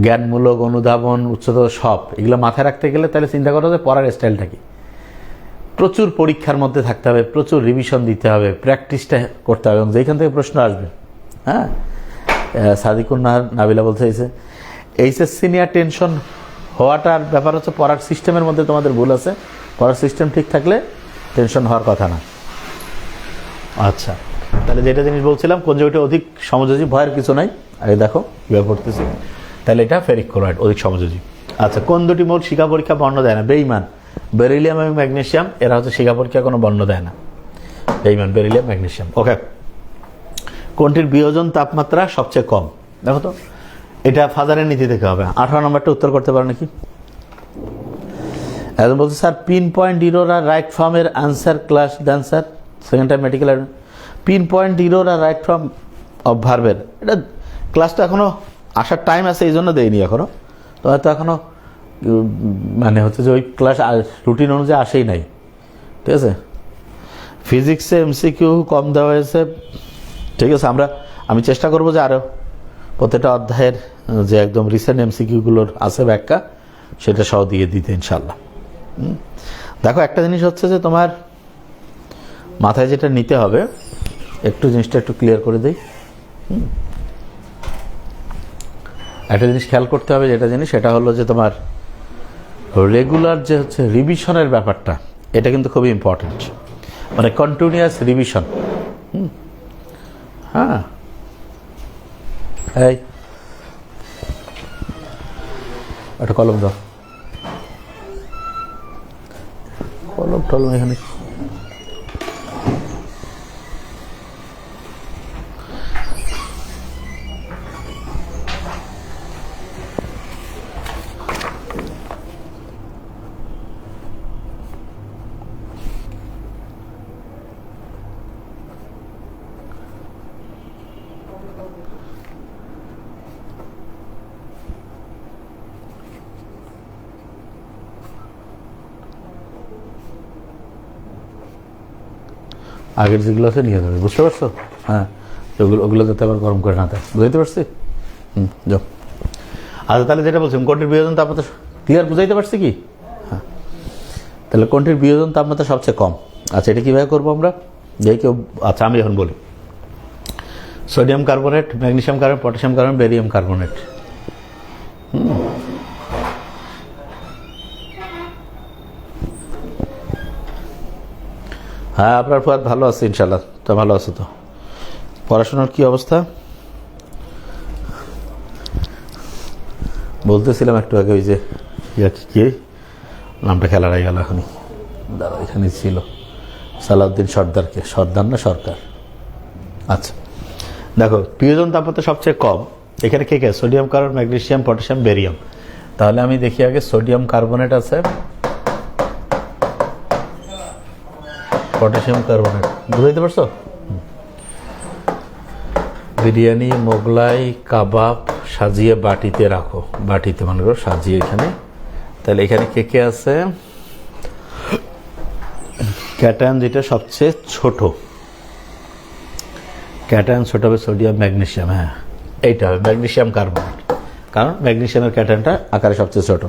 জ্ঞানমূলক, অনুধাবন, উচ্চতর সব এগুলো মাথায় রাখতে গেলে তাহলে চিন্তা করো যে পড়ার স্টাইলটা কি। প্রচুর পরীক্ষার মধ্যে থাকতে হবে, প্রচুর রিভিশন দিতে হবে, প্র্যাকটিসটা করতে হবে, এবং যেখান থেকে প্রশ্ন আসবে। হ্যাঁ, সাদিকুন নাবিলা বলতে চাইছে এইচএসসি নিয়ে টেনশন হওয়াটার ব্যাপার হচ্ছে পড়ার সিস্টেমের মধ্যে তোমাদের ভুল আছে। পড়ার সিস্টেম ঠিক থাকলে টেনশন হওয়ার কথা না। আচ্ছা, তাহলে যেটা জিনিস বলছিলাম কনজুগেটিভ অধিক সমযোজী, ভয়ের কিছু নাই। আগে দেখো কীভাবে পড়তেছি। তাহলে এটা ফেরিক ক্লোরাইড অধিক সমযোজী। আচ্ছা, কোন দুটি মৌল শিখা পরীক্ষা বর্ণ দেয় না? বেঈমান। বেরিলিয়াম এবং ম্যাগনেসিয়াম এরা হচ্ছে শিখা পরীক্ষা কোনো বর্ণ দেয় না। বেঈমান, বেরিলিয়াম, ম্যাগনেসিয়াম। ওকে। কোনটির বিয়োজন তাপমাত্রা সবচেয়ে কম? দেখো তো, এটা ফাদারের নীতি থেকে হবে। 18 নম্বরটা উত্তর করতে পারো নাকি? একজন বলছে স্যার পিন পয়েন্ট ডিরোর আর রাইট ফর্মের answer class then sir. Second time medical pin point ডিরোর আর রাইট ফর্ম অফ ভার্বের এটা ক্লাসটা এখনও আসার টাইম আছে, এই জন্য দেয়নি এখনও। তো হয়তো এখনও মানে হচ্ছে যে ওই ক্লাস রুটিন অনুযায়ী আসেই নাই, ঠিক আছে। ফিজিক্সে এমসিকিউ কম দেওয়া হয়েছে, ঠিক আছে। আমি চেষ্টা করবো যে আরও প্রত্যেকটা অধ্যায়ের যে একদম রিসেন্ট এমসিকিউগুলোর আছে ব্যাখ্যা, সেটা সহ দিয়ে দিতে ইনশাল্লাহ। দেখো একটা জিনিস হচ্ছে যে তোমার মাথায় যেটা নিতে হবে, একটু জিনিসটা একটু ক্লিয়ার করে দিই। একটা জিনিস খেয়াল করতে হবে, যেটা জিনিস সেটা হলো যে তোমার রেগুলার যে হচ্ছে রিভিশনের ব্যাপারটা, এটা কিন্তু খুবই ইম্পর্টেন্ট, মানে কন্টিনিউয়াস রিভিশন। হ্যাঁ, এই একটা কলম দাও, কলম টলম এখানে। আগের যেগুলো আছে নিয়ে যাবে, বুঝতে পারছো? হ্যাঁ, ওগুলো যাতে আবার গরম করে না দেয়, বুঝাইতে পারছি? যাও। আচ্ছা, তাহলে যেটা বলছিলাম কোনটির বিয়োজন তাপমাত্রা ক্লিয়ার বুঝাইতে পারছি কি? হ্যাঁ, তাহলে কোনটির বিয়োজন তাপমাত্রা সবচেয়ে কম? আচ্ছা, এটা কীভাবে করবো আমরা? যেই কেউ, আচ্ছা আমি এখন বলি, sodium carbonate, magnesium carbonate, potassium carbonate, barium carbonate. হ্যাঁ, আপনার পর ভালো আছে ইনশাল্লাহ। তো ভালো আছে তো? পড়াশোনার কি অবস্থা? বলতেছিলাম একটু আগে ওই যে কি নামটা খেলার হয়ে গেল এখনই, দাদা এখানে ছিল সালাউদ্দিন সর্দারকে, সর্দার না সরকার। আচ্ছা দেখো, বিয়োজন তাপমাত্রা সবচেয়ে কম এখানে কে কে? Sodium carbon, magnesium, potassium, barium. তাহলে আমি দেখি আগে সোডিয়াম কার্বনেট আছে, পটাশিয়াম কার্বনেট, বুঝতে পারছো? বিরিয়ানি, মোগলাই, কাবাব সাজিয়ে বাটিতে রাখো, বাটিতে মনে করো সাজিয়ে এখানে। তাহলে এখানে কে কে আছে? ক্যাটায়ন যেটা সবচেয়ে ছোট, ক্যাটায়ন ছোট হবে সোডিয়াম, ম্যাগনেসিয়াম। হ্যাঁ, এইটা হবে ম্যাগনেসিয়াম কার্বনেট, কারণ ম্যাগনেসিয়ামের ক্যাটায়নটা আকারে সবচেয়ে ছোট।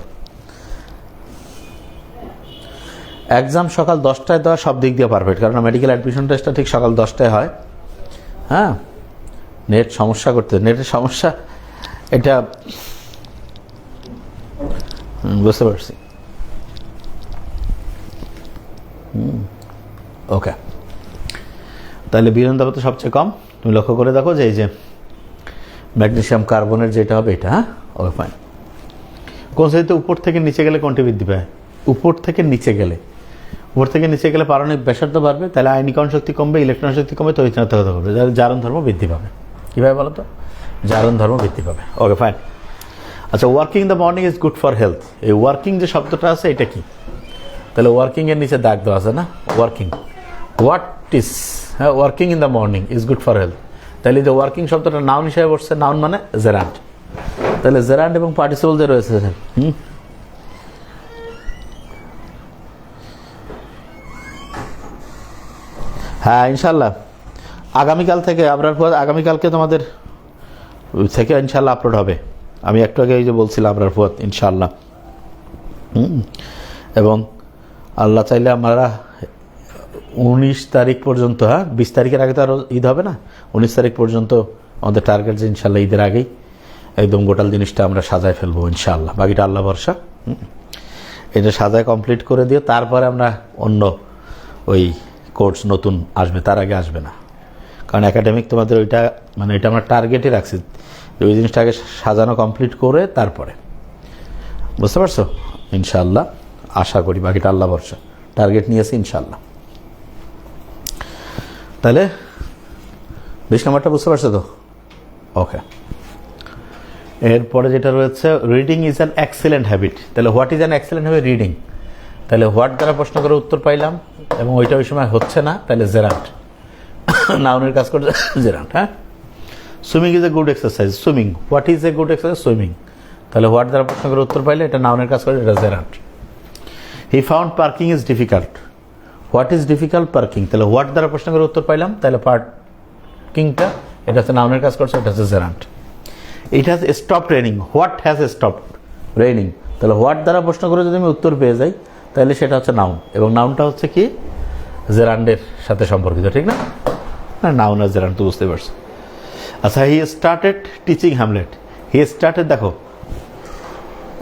এক্সাম সকাল 10টায় দেওয়া সব দিক দিয়ে পারফেক্ট, কারণ মেডিকেল অ্যাডমিশন টেস্টটা ঠিক সকাল 10টায় হয়। হ্যাঁ, নেট সমস্যা করতে, নেটের সমস্যা এটা বুঝতে পারছি। ওকে, তাহলে বিয়োজন তাপমাত্রা সবচেয়ে কম তুমি লক্ষ্য করে দেখো যে এই যে ম্যাগনেসিয়াম কার্বনের যেটা হবে এটা। হ্যাঁ, ওকে ফাইন। কোন শ্রেণীতে উপর থেকে নিচে গেলে কোনটি বৃদ্ধি পায়? উপর থেকে নিচে গেলে, উপর থেকে নিচে গেলে পারমাণবিক ব্যাসার্ধ বাড়বে, তাহলে আয়নীকরণ শক্তি কমবে, ইলেকট্রন শক্তি কমবে, তড়িৎচুম্বকত্ব কমবে, জারণ ধর্ম বৃদ্ধি পাবে। কীভাবে বলো তো? জারণ ধর্ম বৃদ্ধি পাবে। Okay fine. আচ্ছা, working the morning is good for health, এই ওয়ার্কিং যে শব্দটা আছে এটা কি? তাহলে ওয়ার্কিং এর নিচে দাগ দেওয়া আছে না, ওয়ার্কিং, হোয়াট ইজ, হ্যাঁ, working in the morning is good for health. তাহলে যে ওয়ার্কিং শব্দটা নাউন হিসেবে বসছে, নাউন মানে জেরান্ড, তাহলে জেরান্ড এবং পার্টিসিপল যে রয়েছে। হ্যাঁ ইনশাল্লাহ আগামীকাল থেকে, আগামীকালকে তোমাদের থেকে ইনশাল্লাহ আপলোড হবে। আমি একটু আগে এই যে বলছিলাম আপনার ফুয়াদ ইনশাল্লাহ। এবং আল্লাহ চাইলে আমরা 19 তারিখ পর্যন্ত, হ্যাঁ 20 তারিখের আগে তো আরও ঈদ হবে না, 19 তারিখ পর্যন্ত আমাদের টার্গেট যে ইনশাল্লাহ ঈদের আগেই একদম গোটাল জিনিসটা আমরা সাজায় ফেলবো ইনশাল্লাহ। বাকিটা আল্লাহ ভরসা। এটা সাজায় কমপ্লিট করে দিয়ে তারপরে আমরা অন্য ওই কোর্স নতুন আসবে, তার আগে আসবে না। কারণ একাডেমিক তোমাদের ওইটা মানে এটা আমরা টার্গেটে রাখছি, ওই জিনিসটাকে সাজানো কমপ্লিট করে তারপরে, বুঝতে পারছো? ইনশাআল্লাহ আশা করি, বাকিটা আল্লাহ ভরসা, টার্গেট নিয়েছি ইনশাআল্লাহ। তাহলে 20 নম্বরটা বুঝতে পারছো তো? ওকে। এরপরে যেটা রয়েছে, reading is an excellent habit. তাহলে what is an excellent habit? Reading. তাহলে হোয়াট দ্বারা প্রশ্ন করে উত্তর পাইলাম, এবং ওইটা ওই সময় হচ্ছে না, তাহলে জেরান্ট, নাউনের কাজ করছে জেরান্ট। হ্যাঁ, swimming is a good exercise. Swimming, what is a good exercise? Swimming. তাহলে হোয়াট দ্বারা প্রশ্ন করে উত্তর পাইলে এটা নাউনের কাজ করে, এটা gerund. He found parking is difficult. What is difficult? Parking. তাহলে হোয়াট দ্বারা প্রশ্ন করে উত্তর পাইলাম, তাহলে পার্কিংটা এটা হচ্ছে নাউনের কাজ করছে, এটা হচ্ছে gerund. It has stop raining. What has stop raining? তাহলে হোয়াট দ্বারা প্রশ্ন করে যদি আমি উত্তর পেয়ে যাই, তাহলে সেটা হচ্ছে নাউন, এবং নাউনটা হচ্ছে কি? জেরান্ডের সাথে সম্পর্কিত, ঠিক না? নাউন আর জেরান্ড তো বুঝতে পারছো। আচ্ছা, he started teaching Hamlet. He started, দেখো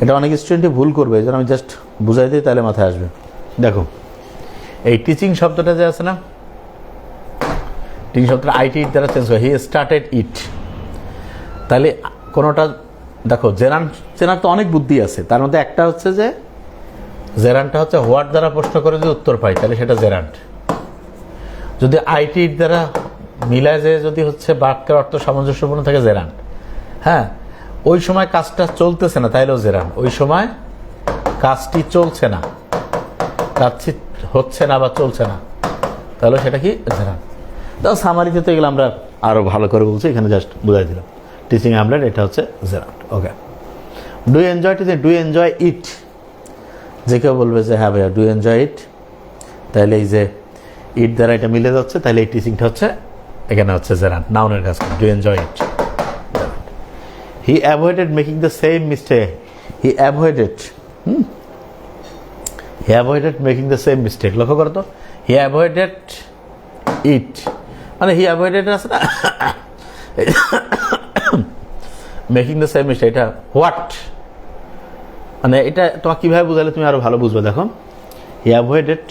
এটা অনেক স্টুডেন্টই ভুল করবে, এই জন্য আমি জাস্ট বুঝাই দিই, তাহলে মাথায় আসবে। দেখো এই টিচিং শব্দটা যে আছে না, টিচিং শব্দটা আইটি ইট দ্বারা চেঞ্জ হয়, হি স্টার্টেড ইট। তাহলে কোনোটা দেখো, জেরান্ড তো অনেক বুদ্ধি আছে, তার মধ্যে একটা হচ্ছে যে জেরান্ডটা হচ্ছে হোয়াট দ্বারা প্রশ্ন করে যদি উত্তর পাই, তাহলে সেটা জেরান্ড। যদি আইটি ইট দ্বারা মিলায় যে যদি হচ্ছে বাক্যের অর্থ সামঞ্জস্যপূর্ণ থাকে, জেরান্ড। হ্যাঁ, ওই সময় কাজটা চলতেছে না, তাইলেও জেরান্ড। ওই সময় কাজটি চলছে না, কাজটি হচ্ছে না বা চলছে না, তাহলে সেটা কি? জেরান্ড। তাও সামারিতে তো এগুলো আমরা আরও ভালো করে বলছি, এখানে জাস্ট বুঝাই দিলাম। টিচিং হ্যামলেট এটা হচ্ছে gerund. Okay. Do enjoy teaching. Do enjoy it. যে কেউ বলবে যে হ্যাঁ ভাইয়া ডু এনজয় ইট, তাহলে এই যে ইট দ্বারা এটা মিলে যাচ্ছে, তাহলে এই টিচিংটা হচ্ছে এখানে হচ্ছে জেরান্ড, নাউনের কাজ। Do enjoy it. He avoided making the same mistake. He avoided, he avoided making the same mistake. লক্ষ্য করো তো, হি অ্যাভয়েডেড ইট মানে হি অ্যাভয়েডেড আছে না, মেকিং দ্য সেম মিস্টেক, এটা হোয়াট মানে এটা তোমাকে কীভাবে বুঝালে তুমি আরও ভালো বুঝবে। দেখো, he avoided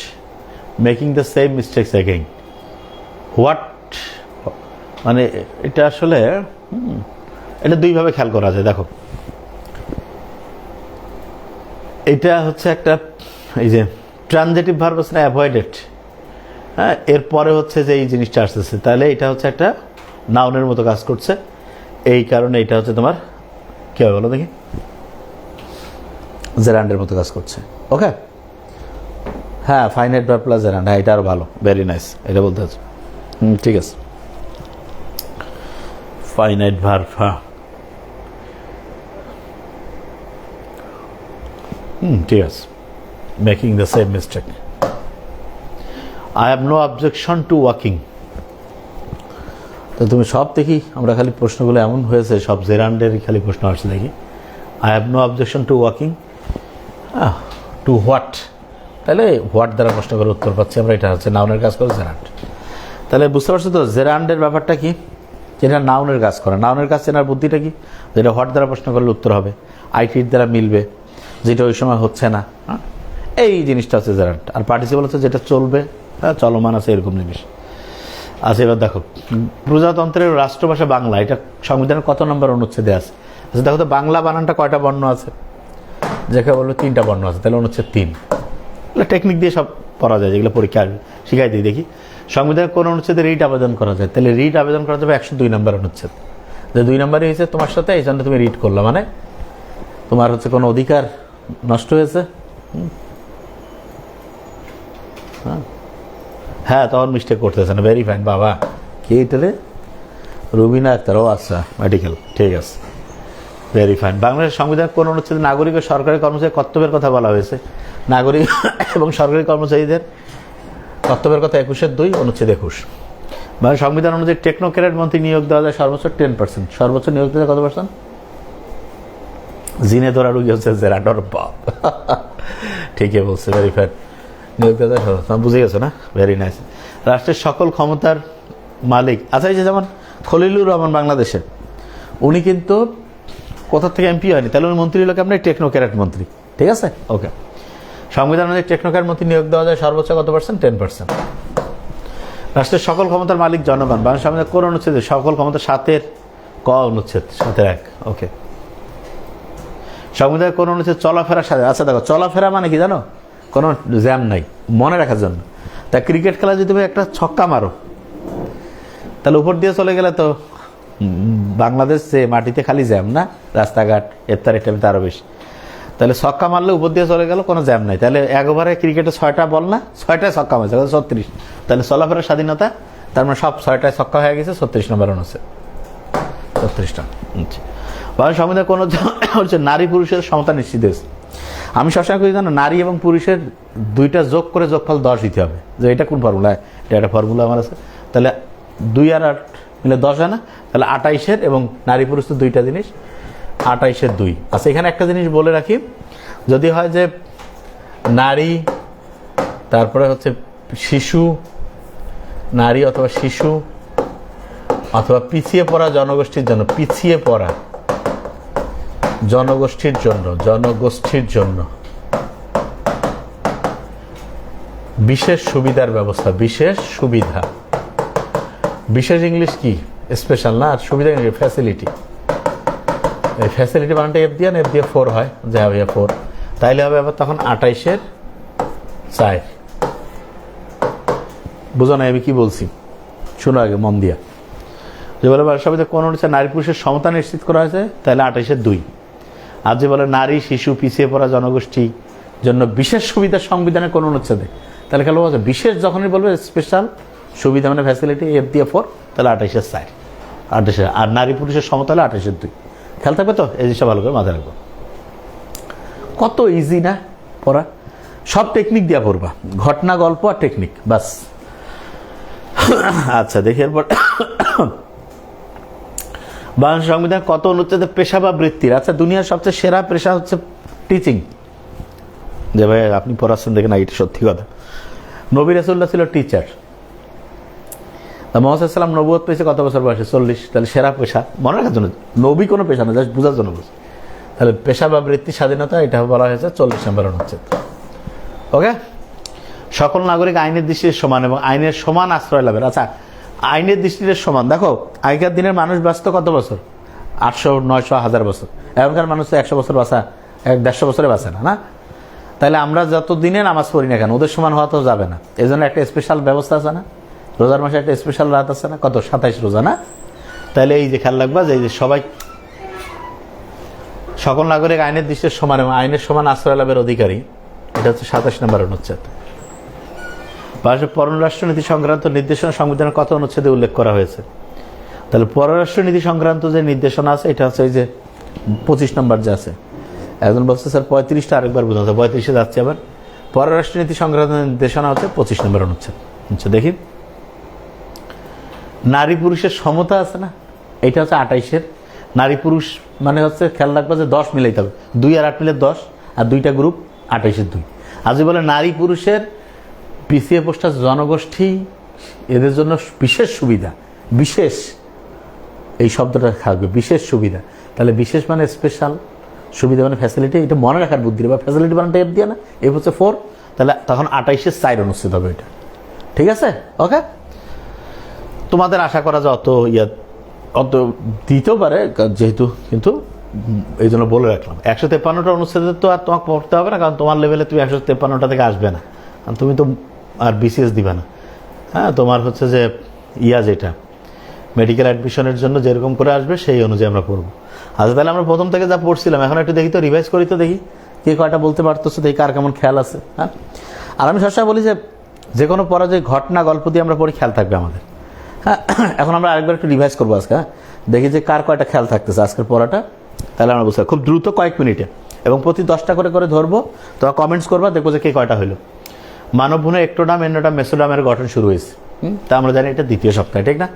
making the same mistakes again. What মানে এটা আসলে এটা দুইভাবে খেয়াল করা যায়। দেখো, এটা হচ্ছে একটা এই যে ট্রানজেটিভ ভার্ব আছে না, অ্যাভয়েডেড, হ্যাঁ, এরপরে হচ্ছে যে এই জিনিসটা আসতেছে, তাহলে এটা হচ্ছে একটা নাউনের মতো কাজ করছে। এই কারণে এটা হচ্ছে তোমার কী হবে বলো দেখি, জেরান্ডের মতো কাজ করছে। ওকে, হ্যাঁ, ফাইনাইট ভার্ব প্লাস জেরান্ড, হ্যাঁ এটা আরও ভালো, ভেরি নাইস, এটা বলতে হচ্ছে। ঠিক আছে, ফাইনাইট ভার্ব, হ্যাঁ ঠিক আছে। Making the same mistake. I have no objection to walking. তো তুমি সব দেখি আমরা খালি প্রশ্নগুলো এমন হয়েছে, সব জেরান্ডের খালি প্রশ্ন আসছে দেখি। I have no objection to walking, to what, তাহলে হোয়াট দ্বারা প্রশ্ন করে উত্তর পাচ্ছি আমরা, এটা হচ্ছে নাউনের কাজ করে জেরান্ড। তাহলে বুঝতে পারছো তো জেরান্ডের ব্যাপারটা কি, যেটা নাউনের কাজ করে। নাউনের কাজ চেনার বুদ্ধিটা কি, যেটা হোয়াট দ্বারা প্রশ্ন করলে উত্তর হবে, আইটির দ্বারা মিলবে, যেটা ওই সময় হচ্ছে না, হ্যাঁ এই জিনিসটা হচ্ছে জেরান্ড। আর পার্টিসিপল হচ্ছে যেটা চলবে, হ্যাঁ চলমান আছে এরকম জিনিস। আচ্ছা, এবার দেখো প্রজাতন্ত্রের রাষ্ট্রভাষা বাংলা, এটা সংবিধানের কত নম্বর অনুচ্ছেদে আছে? আচ্ছা দেখো তো, বাংলা বানানটা কয়টা বর্ণ আছে? যেখানে বললো 3টা বর্ণ আছে, তাহলে অনুচ্ছেদ 3। টেকনিক দিয়ে সব পড়া যায়, যেগুলো পরীক্ষা শিখাই দিই। দেখি সংবিধানের কোন অনুচ্ছেদে রিট আবেদন করা যায়, তাহলে রিট আবেদন করা যাবে 102 নম্বর অনুচ্ছেদ। যে 2 নম্বরই হয়েছে তোমার সাথে, এই জন্য তুমি রিট করলো, মানে তোমার হচ্ছে কোনো অধিকার নষ্ট হয়েছে। হ্যাঁ, তখন মিস্টেক করতেছে না, ভেরি ফাইন বাবা। কি এটা রে, রুবিনা আক্তার, ও আচ্ছা মেডিকেল, ঠিক আছে, ভেরি ফাইন। বাংলাদেশের সংবিধান কোন অনুচ্ছেদে নাগরিক ও সরকারি কর্মচারী কর্তব্যের কথা বলা হয়েছে? নাগরিক এবং সরকারি কর্মচারীদের কর্তব্যের কথা 21-2 অনুচ্ছেদ 21। মানে সংবিধান অনুযায়ী টেকনোক্র্যাট মন্ত্রী নিয়োগ দেওয়া যায় সর্বোচ্চ 10%, সর্বোচ্চ নিয়োগ দেওয়া কত পার্সেন্ট? জিনে ধরা রুগী হচ্ছে জেরান্ডর বাপ, ঠিকই বলছে, ভেরি ফাইন। নিয়োগ দেওয়া যায় সর্বোচ্চ, বুঝে গেছো না, ভেরি নাইস। রাষ্ট্রের সকল ক্ষমতার মালিক, আচ্ছা এই যে যেমন খলিলুর রহমান বাংলাদেশে, উনি কিন্তু কোথা থেকে এমপি হয়নি, তাহলে উনি মন্ত্রী হলো কেমন? টেকনোক্র্যাট মন্ত্রী, ঠিক আছে, ওকে। সংবিধান অনুযায়ী টেকনোক্র্যাট মন্ত্রী নিয়োগ দেওয়া যায় সর্বোচ্চ কত পার্সেন্ট? 10%। রাষ্ট্রের সকল ক্ষমতার মালিক জনগণ। বাংলাদেশ সংবিধানের কোন অনুচ্ছেদে সকল ক্ষমতা 7-এর ক অনুচ্ছেদ 7-এর 1? ওকে। সংবিধানের কোন অনুচ্ছেদ চলাফেরা সাথে? আচ্ছা দেখো, চলাফেরা মানে কি জানো? কোনো জ্যাম নাই, মনে রাখার জন্য। তা ক্রিকেট খেলা যদি তুমি একটা ছক্কা মারো, তাহলে উপর দিয়ে চলে গেলে তো বাংলাদেশ যে মাটিতে খালি জ্যাম না, রাস্তাঘাট ইত্যাদি ইত্যাদি আরও বেশি। তাহলে ছক্কা মারলে উপর দিয়ে চলে গেল, কোনো জ্যাম নাই। তাহলে এক ওভারে ক্রিকেটে 6টা বল না, 6টায় ছক্কা মারছে, 36। তাহলে চলাফেরার স্বাধীনতা, তার মানে সব 6টায় ছক্কা হয়ে গেছে, 36 নম্বর অনুচ্ছেদ, 36টা। বাংলাদেশ সংবিধান কোন হচ্ছে নারী পুরুষের সমতা নিশ্চিত হয়েছে। আমি সবসময় করি জানো, নারী এবং পুরুষের দুইটা যোগ করে যোগফল 10 দিতে হবে। যে এটা কোন ফর্মুলা? এটা একটা ফর্মুলা আমার আছে। তাহলে 2 আর 8 মিলে 10 হয় না? তাহলে 28-এর, এবং নারী পুরুষ তো দুইটা জিনিস, 28-এর 2। আচ্ছা, এখানে একটা জিনিস বলে রাখি, যদি হয় যে নারী তারপরে হচ্ছে শিশু, নারী অথবা শিশু অথবা পিছিয়ে পড়া জনগোষ্ঠীর জন্য, পিছিয়ে পড়া জনগোষ্ঠীর জন্য, জনগোষ্ঠীর জন্য বিশেষ সুবিধার ব্যবস্থা, বিশেষ সুবিধা, বিশেষ ইংলিশ কি? স্পেশাল না, আর সুবিধা ফ্যাসিলিটি। এই ফ্যাসিলিটি বানানটা এফ দিয়ে না, এফ দিয়ে 4 হয়, যা হবে 4। তাইলে হবে আবার তখন 28-এর 4। বুঝো না আমি কি বলছি? শোনো আগে মন দিয়া। যে বলে সবাই কোন অনুচ্ছেদে নারী পুরুষের সমতা নিশ্চিত করা হয়েছে, তাহলে 28-এর 2। আর যে বলে নারী শিশু পিছিয়ে পড়া জনগোষ্ঠী জন্য বিশেষ সুবিধা সংবিধানের কোন অনুচ্ছেদে, তাহলে খেয়াল বলছে বিশেষ যখনই বলবে স্পেশাল সুবিধা মানে ফ্যাসিলিটি, এফ দিয়ে 4, তাহলে 28-এর 4, 28-এর। আর নারী পুরুষের সমতা হলে 28-এর 2। খেয়াল থাকবে তো? এই জিনিসটা ভালো করে মাথায় রাখবো। কত ইজি না পড়া, সব টেকনিক দিয়ে পড়বা, ঘটনা, গল্প আর টেকনিক, বাস। আচ্ছা দেখি এরপর, বাংলাদেশ সংবিধান কত অনুচ্ছেদে পেশা বা বৃত্তির? আচ্ছা, দুনিয়ার সবচেয়ে সেরা পেশা হচ্ছে টিচিং। যে ভাই আপনি পড়াচ্ছেন দেখে না, এটা সত্যি কথা। নবী রাসূলুল্লাহ ছিল টিচার। মুহাম্মদ সাল্লাল্লাহু আলাইহি ওয়াসাল্লাম নবুয়ত পেয়েছে কত বছর বয়সে? 40। তাহলে সেরা পেশা মনে রাখার জন্য, নবী কোনো পেশা না, জাস্ট বোঝার জন্য বলছি। তাহলে পেশা বা বৃত্তি স্বাধীনতা, এটা বলা হয়েছে 40 নম্বর অনুচ্ছেদ। ওকে। সকল নাগরিক আইনের দৃষ্টিতে সমান এবং আইনের সমান আশ্রয় লাভের। আচ্ছা, আইনের দৃষ্টিতে সমান, দেখো আগেকার দিনের মানুষ বাঁচত কত বছর? 800, 900, 1000 বছর। এখনকার মানুষ তো 100 বছর বাঁচা, 150 বছরে বাঁচে না, না? তাহলে আমরা যত দিনে নামাজ পড়ি না কেন, ওদের সমান হওয়া তো যাবে না। এই জন্য একটা স্পেশাল ব্যবস্থা আছে না, রোজার মাসে একটা স্পেশাল রাত আছে না, কত? 27 রোজা না? তাহলে এই যে খেয়াল রাখবা যে এই যে সবাই, সকল নাগরিক আইনের দৃষ্টিতে সমান এবং আইনের সমান আশ্রয় লাভের অধিকারী, এটা হচ্ছে 27 নম্বর অনুচ্ছেদ। বাংলাদেশের পররাষ্ট্রনীতি সংক্রান্ত নির্দেশনা সংবিধানের কত অনুচ্ছেদে উল্লেখ করা হয়েছে? তাহলে পররাষ্ট্রনীতি সংক্রান্ত যে নির্দেশনা আছে, এটা হচ্ছে এই যে 25 নম্বর যে আছে। একজন বলছে স্যার 35টা, আরেকবার বোঝাতে 35-এ যাচ্ছে। আবার পররাষ্ট্রনীতি সংক্রান্ত নির্দেশনা হচ্ছে 25 নম্বর অনুচ্ছেদ। আচ্ছা দেখি, নারী পুরুষের সমতা আছে না, এটা হচ্ছে 28-এর। নারী পুরুষ মানে হচ্ছে খেয়াল রাখবা যে 10 মিলাইতে হবে, 2 আর 8 মিলে 10, আর দুইটা গ্রুপ, 28-এর 2। আর যদি বলে নারী পুরুষের পিছিয়ে পোস্টা জনগোষ্ঠী, এদের জন্য বিশেষ সুবিধা, বিশেষ এই শব্দটা থাকবে, বিশেষ সুবিধা। তাহলে বিশেষ মানে স্পেশাল, সুবিধা মানে ফ্যাসিলিটি। এটা মনে রাখার বুদ্ধি, বা ফ্যাসিলিটি বানানটা এফ দিয়ে না, এফ হচ্ছে 4। তাহলে তখন 28-এর 4 অনুচ্ছেদ হবে এটা। ঠিক আছে? ওকে। তোমাদের আশা করা যায় অত দিতেও পারে যেহেতু, কিন্তু এই জন্য বলে রাখলাম 153টা অনুচ্ছেদে তো আর তোমাকে পড়তে হবে না, কারণ তোমার লেভেলে তুমি 153টা থেকে আসবে না, কারণ তুমি তো আর বিসিএস দিবে না। হ্যাঁ, তোমার হচ্ছে যে যেটা মেডিকেল অ্যাডমিশনের জন্য যেরকম করে আসবে সেই অনুযায়ী আমরা পড়বো। আচ্ছা, তাহলে আমরা প্রথম থেকে যা পড়ছিলাম এখন একটু দেখি তো, রিভাইজ করি তো, দেখি কে কয়টা বলতে পারতেছো, দেখি কার কেমন খেয়াল আছে। হ্যাঁ, আর আমি সবসময় বলি যে কোনো পরাজয় ঘটনা গল্প দিয়ে আমরা পড়ি, খেয়াল থাকবে আমাদের। হ্যাঁ, এখন আমরা আরেকবার একটু রিভাইজ করবো আজকে। হ্যাঁ, দেখি যে কার কয়টা খেয়াল থাকতেছে আজকের পড়াটা, তাহলে আমরা বুঝতে খুব দ্রুত কয়েক মিনিটে, এবং প্রতি 10টা করে করে ধরবো। তো কমেন্টস করবা, দেখবো যে কে কয়টা হইলো। মানবভ্রূণে এক্টোডার্ম, এন্ডোডার্ম, মেসোডার্মের গঠন শুরু হয়েছে। তা আমরা জানি এটা দ্বিতীয় সপ্তাহে, ঠিক না?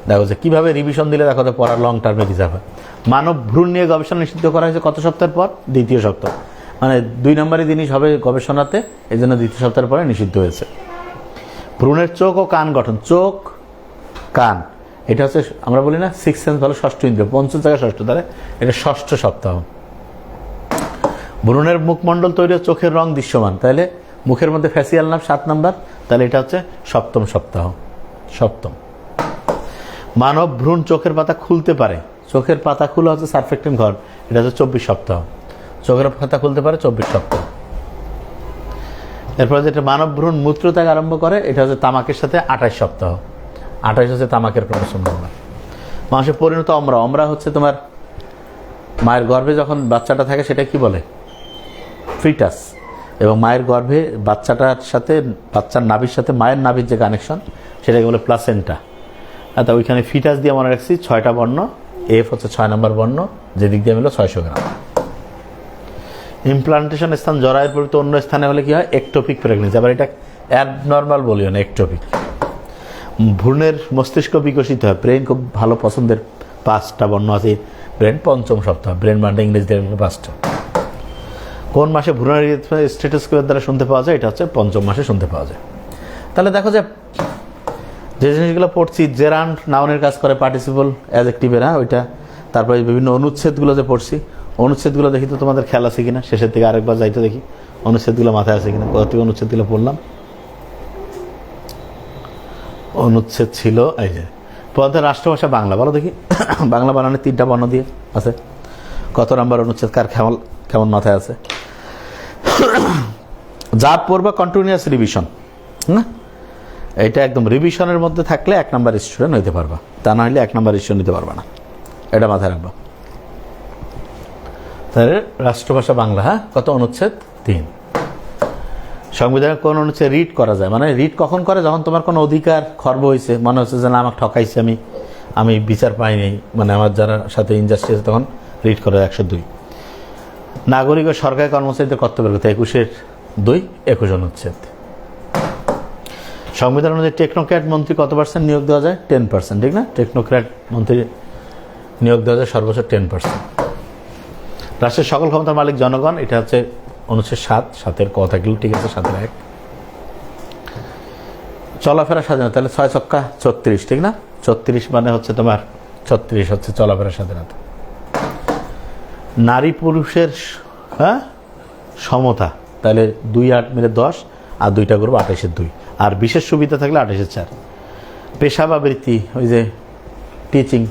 দেখো যে কীভাবে রিভিশন দিলে দেখো তো পড়ার লং টার্মে রিজার্ভ হয়। মানব ভ্রূণ নিয়ে গবেষণা নিষিদ্ধ করা হয়েছে কত সপ্তাহের পর? দ্বিতীয় সপ্তাহ। মানে 2 নম্বরের জিনিস হবে গবেষণাতে, এই জন্য দ্বিতীয় সপ্তাহের পরে নিষিদ্ধ হয়েছে। ভ্রূণের চোখ ও কান গঠন, চোখ কান, এটা হচ্ছে আমরা বলি না 6 সেন্স, ভালো 6ষ্ঠ ইন্দ্রিয়, 5ম জায়গায় 6ষ্ঠ, তাহলে এটা 6ষ্ঠ সপ্তাহ। ভ্রূণের মুখমণ্ডল তৈরি, চোখের রং দৃশ্যমান, তাহলে মুখের মধ্যে ফ্যাসিয়াল নার্ভ 7 নম্বর, তাহলে এটা হচ্ছে 7ম সপ্তাহ। সপ্তম। মানব ভ্রূণ চোখের পাতা খুলতে পারে, চোখের পাতা খুলে হচ্ছে সারফেক্টেন্ট ঘর, এটা হচ্ছে 24 সপ্তাহ। চোখের পাতা খুলতে পারে 24 সপ্তাহ। এরপরে যেটা মানব ভ্রূণ মূত্রত্যাগ আরম্ভ করে, এটা হচ্ছে তামাকের সাথে 28 সপ্তাহ। 28 হচ্ছে তামাকের ক্রমোসোম নাম্বার। মানুষের পরিণত অমরা হচ্ছে তোমার মায়ের গর্ভে যখন বাচ্চাটা থাকে সেটা কি বলে, ফিটাস। এবং মায়ের গর্ভে বাচ্চাটার সাথে, বাচ্চার নাভির সাথে মায়ের নাভির যে কানেকশন সেটাকে বলে প্লাসেন্টা। তা ওইখানে ফিটাস দিয়ে মনে রাখছি 6টা বর্ণ, এফ হচ্ছে 6 নম্বর বর্ণ, যেদিক দিয়ে মিলো 600 গ্রাম। ইমপ্লান্টেশন স্থান জরায়ের পরিবর্তে অন্য স্থানে হলে কি হয়, একটোপিক প্রেগনেন্সি। আবার এটা অ্যাবনর্মাল বলিও না, একটোপিক। ভ্রূণের মস্তিষ্ক বিকশিত হয়, ব্রেন খুব ভালো পছন্দের, 5টা বর্ণ আছে ব্রেন, 5ম সপ্তাহ। ব্রেন মানে ইংরেজিতে 5টা। কোন মাসে ভ্রূণের স্টেটোস্কোপের দ্বারা শুনতে পাওয়া যায়, এটা হচ্ছে 5ম মাসে শুনতে পাওয়া যায়। তাহলে দেখো যে জিনিসগুলো পড়ছি, জেরান্ড নাউনের কাজ করে, পার্টিসিপল অ্যাডজেক্টিভের, হ্যাঁ ওইটা। তারপরে বিভিন্ন অনুচ্ছেদগুলো যে পড়ছি, অনুচ্ছেদগুলো দেখি তো তোমাদের খেয়াল আছে কিনা, শেষের দিকে আরেকবার যাইতে দেখি অনুচ্ছেদগুলো মাথায় আছে কিনা। কত অনুচ্ছেদগুলো পড়লাম, অনুচ্ছেদ ছিল এই যে পদের রাষ্ট্রভাষা বাংলা, বলো দেখি। বাংলা বানানোর 3টা বর্ণ দিয়ে আছে, কত নাম্বার অনুচ্ছেদ, কার কেমন মাথায় আছে? যা পড়বা কন্টিনিউয়াস রিভিশন, না এটা একদম রিভিশনের মধ্যে থাকলে 1 নাম্বার স্টুডেন্ট হইতে পারবা, তা না হলে 1 নাম্বার স্টুডেন্ট নিতে পারবা না, এটা মাথায় রাখবা। তাহলে রাষ্ট্রভাষা বাংলা, হ্যাঁ কত অনুচ্ছেদ, 3। সংবিধানের কোন অনুচ্ছেদ রিড করা যায়, মানে রিড কখন করে, যখন তোমার কোনো অধিকার খর্ব হয়েছে, মনে হচ্ছে যে না আমাকে ঠকাইছে, আমি বিচার পাইনি, মানে আমার যারা সাথে ইনজাস্টিস, তখন রিড করে 102। নাগরিক ও সরকারি কর্মচারীদের কর্তব্যের কথা 21-2, 21 অনুচ্ছেদ। সংবিধান অনুযায়ী টেকনোক্র্যাট মন্ত্রী কত % নিয়োগ দেওয়া যায়, 10%, ঠিক না? টেকনোক্র্যাট মন্ত্রী নিয়োগ দেওয়া যায় সর্বোচ্চ 10%। রাষ্ট্রের সকল ক্ষমতার মালিক জনগণ, এটা হচ্ছে অনুচ্ছেদ 7-এর কথা গেল, ঠিক আছে, 7-এর 1। চলাফেরা স্বাধীনতা, তাহলে 6 ছক্কা 36, ঠিক না? 36 মানে হচ্ছে তোমার 36 হচ্ছে চলাফেরা স্বাধীনতা। নারী পুরুষের সমতা, তাহলে 2-8 মিলে 10, আর 2টা গ্রুপ 28-2, আর বিশেষ সুবিধা থাকলে 28-4। পেশা বা বৃত্তি, ওই যে টিচিং,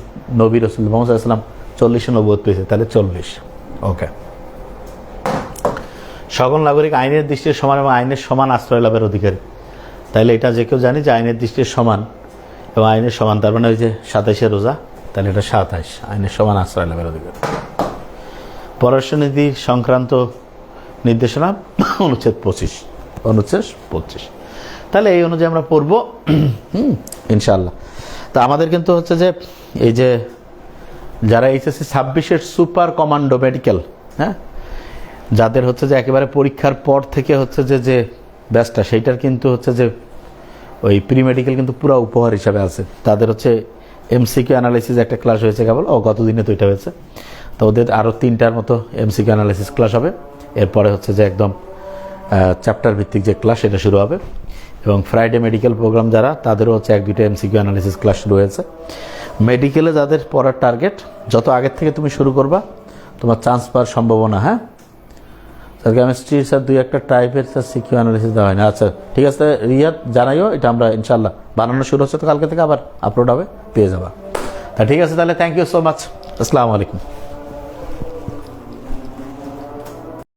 নবী রাসূল মুহাম্মদ সাল্লাল্লাহু আলাইহি ওয়াসাল্লাম 40 নবুয়ত পেয়েছে, তাহলে 40। ওকে। সকল নাগরিক আইনের দৃষ্টিতে সমান এবং আইনের সমান আশ্রয় লাভের অধিকারী, তাহলে এটা যে কেউ জানি যে আইনের দৃষ্টিতে সমান এবং আইনের সমান, তার মানে ওই যে 27 রোজা, তাহলে এটা 27, আইনের সমান আশ্রয় লাভের অধিকারী। পররাষ্ট্রনীতি সংক্রান্ত নির্দেশনা অনুচ্ছেদ 25। তাহলে এই অনুযায়ী আমরা পড়বো ইনশাআল্লাহ। তা আমাদের কিন্তু হচ্ছে যে এই যে যারা এইচএসসি 26-এর সুপার কমান্ডো মেডিকেল, হ্যাঁ, যাদের হচ্ছে যে একেবারে পরীক্ষার পর থেকে হচ্ছে যে ব্যাচটা, সেইটার কিন্তু হচ্ছে যে ওই প্রি মেডিকেল কিন্তু পুরো উপহার হিসাবে আছে। তাদের হচ্ছে এমসিকিউ অ্যানালাইসিস একটা ক্লাস হয়েছে কেবল, গত দিনে তো এটা হয়েছে। তো ওদের আরও 3টার মতো এমসিকিউ অ্যানালাইসিস ক্লাস হবে। এরপরে হচ্ছে যে একদম চ্যাপ্টার ভিত্তিক যে ক্লাস সেটা শুরু হবে। এবং ফ্রাইডে মেডিকেল প্রোগ্রাম যারা, তাদেরও হচ্ছে 1-2টা এমসিকিউ অ্যানালাইসিস ক্লাস শুরু হয়েছে। মেডিকেলে যাদের পড়ার টার্গেট, যত আগের থেকে তুমি শুরু করবা তোমার চান্স পাওয়ার সম্ভাবনা। হ্যাঁ স্যার, কেমিস্ট্রি স্যার 2-1টা টাইপের স্যার সিকিউ অ্যানালাইসিস দেওয়া হয় না। আচ্ছা ঠিক আছে, রিয়াদ জানাইও, এটা আমরা ইনশাল্লাহ বানানো শুরু হচ্ছে, তো কালকে থেকে আবার আপলোড হবে, পেয়ে যাবা। তা ঠিক আছে, তাহলে থ্যাংক ইউ সো মাচ, আসসালামু আলাইকুম।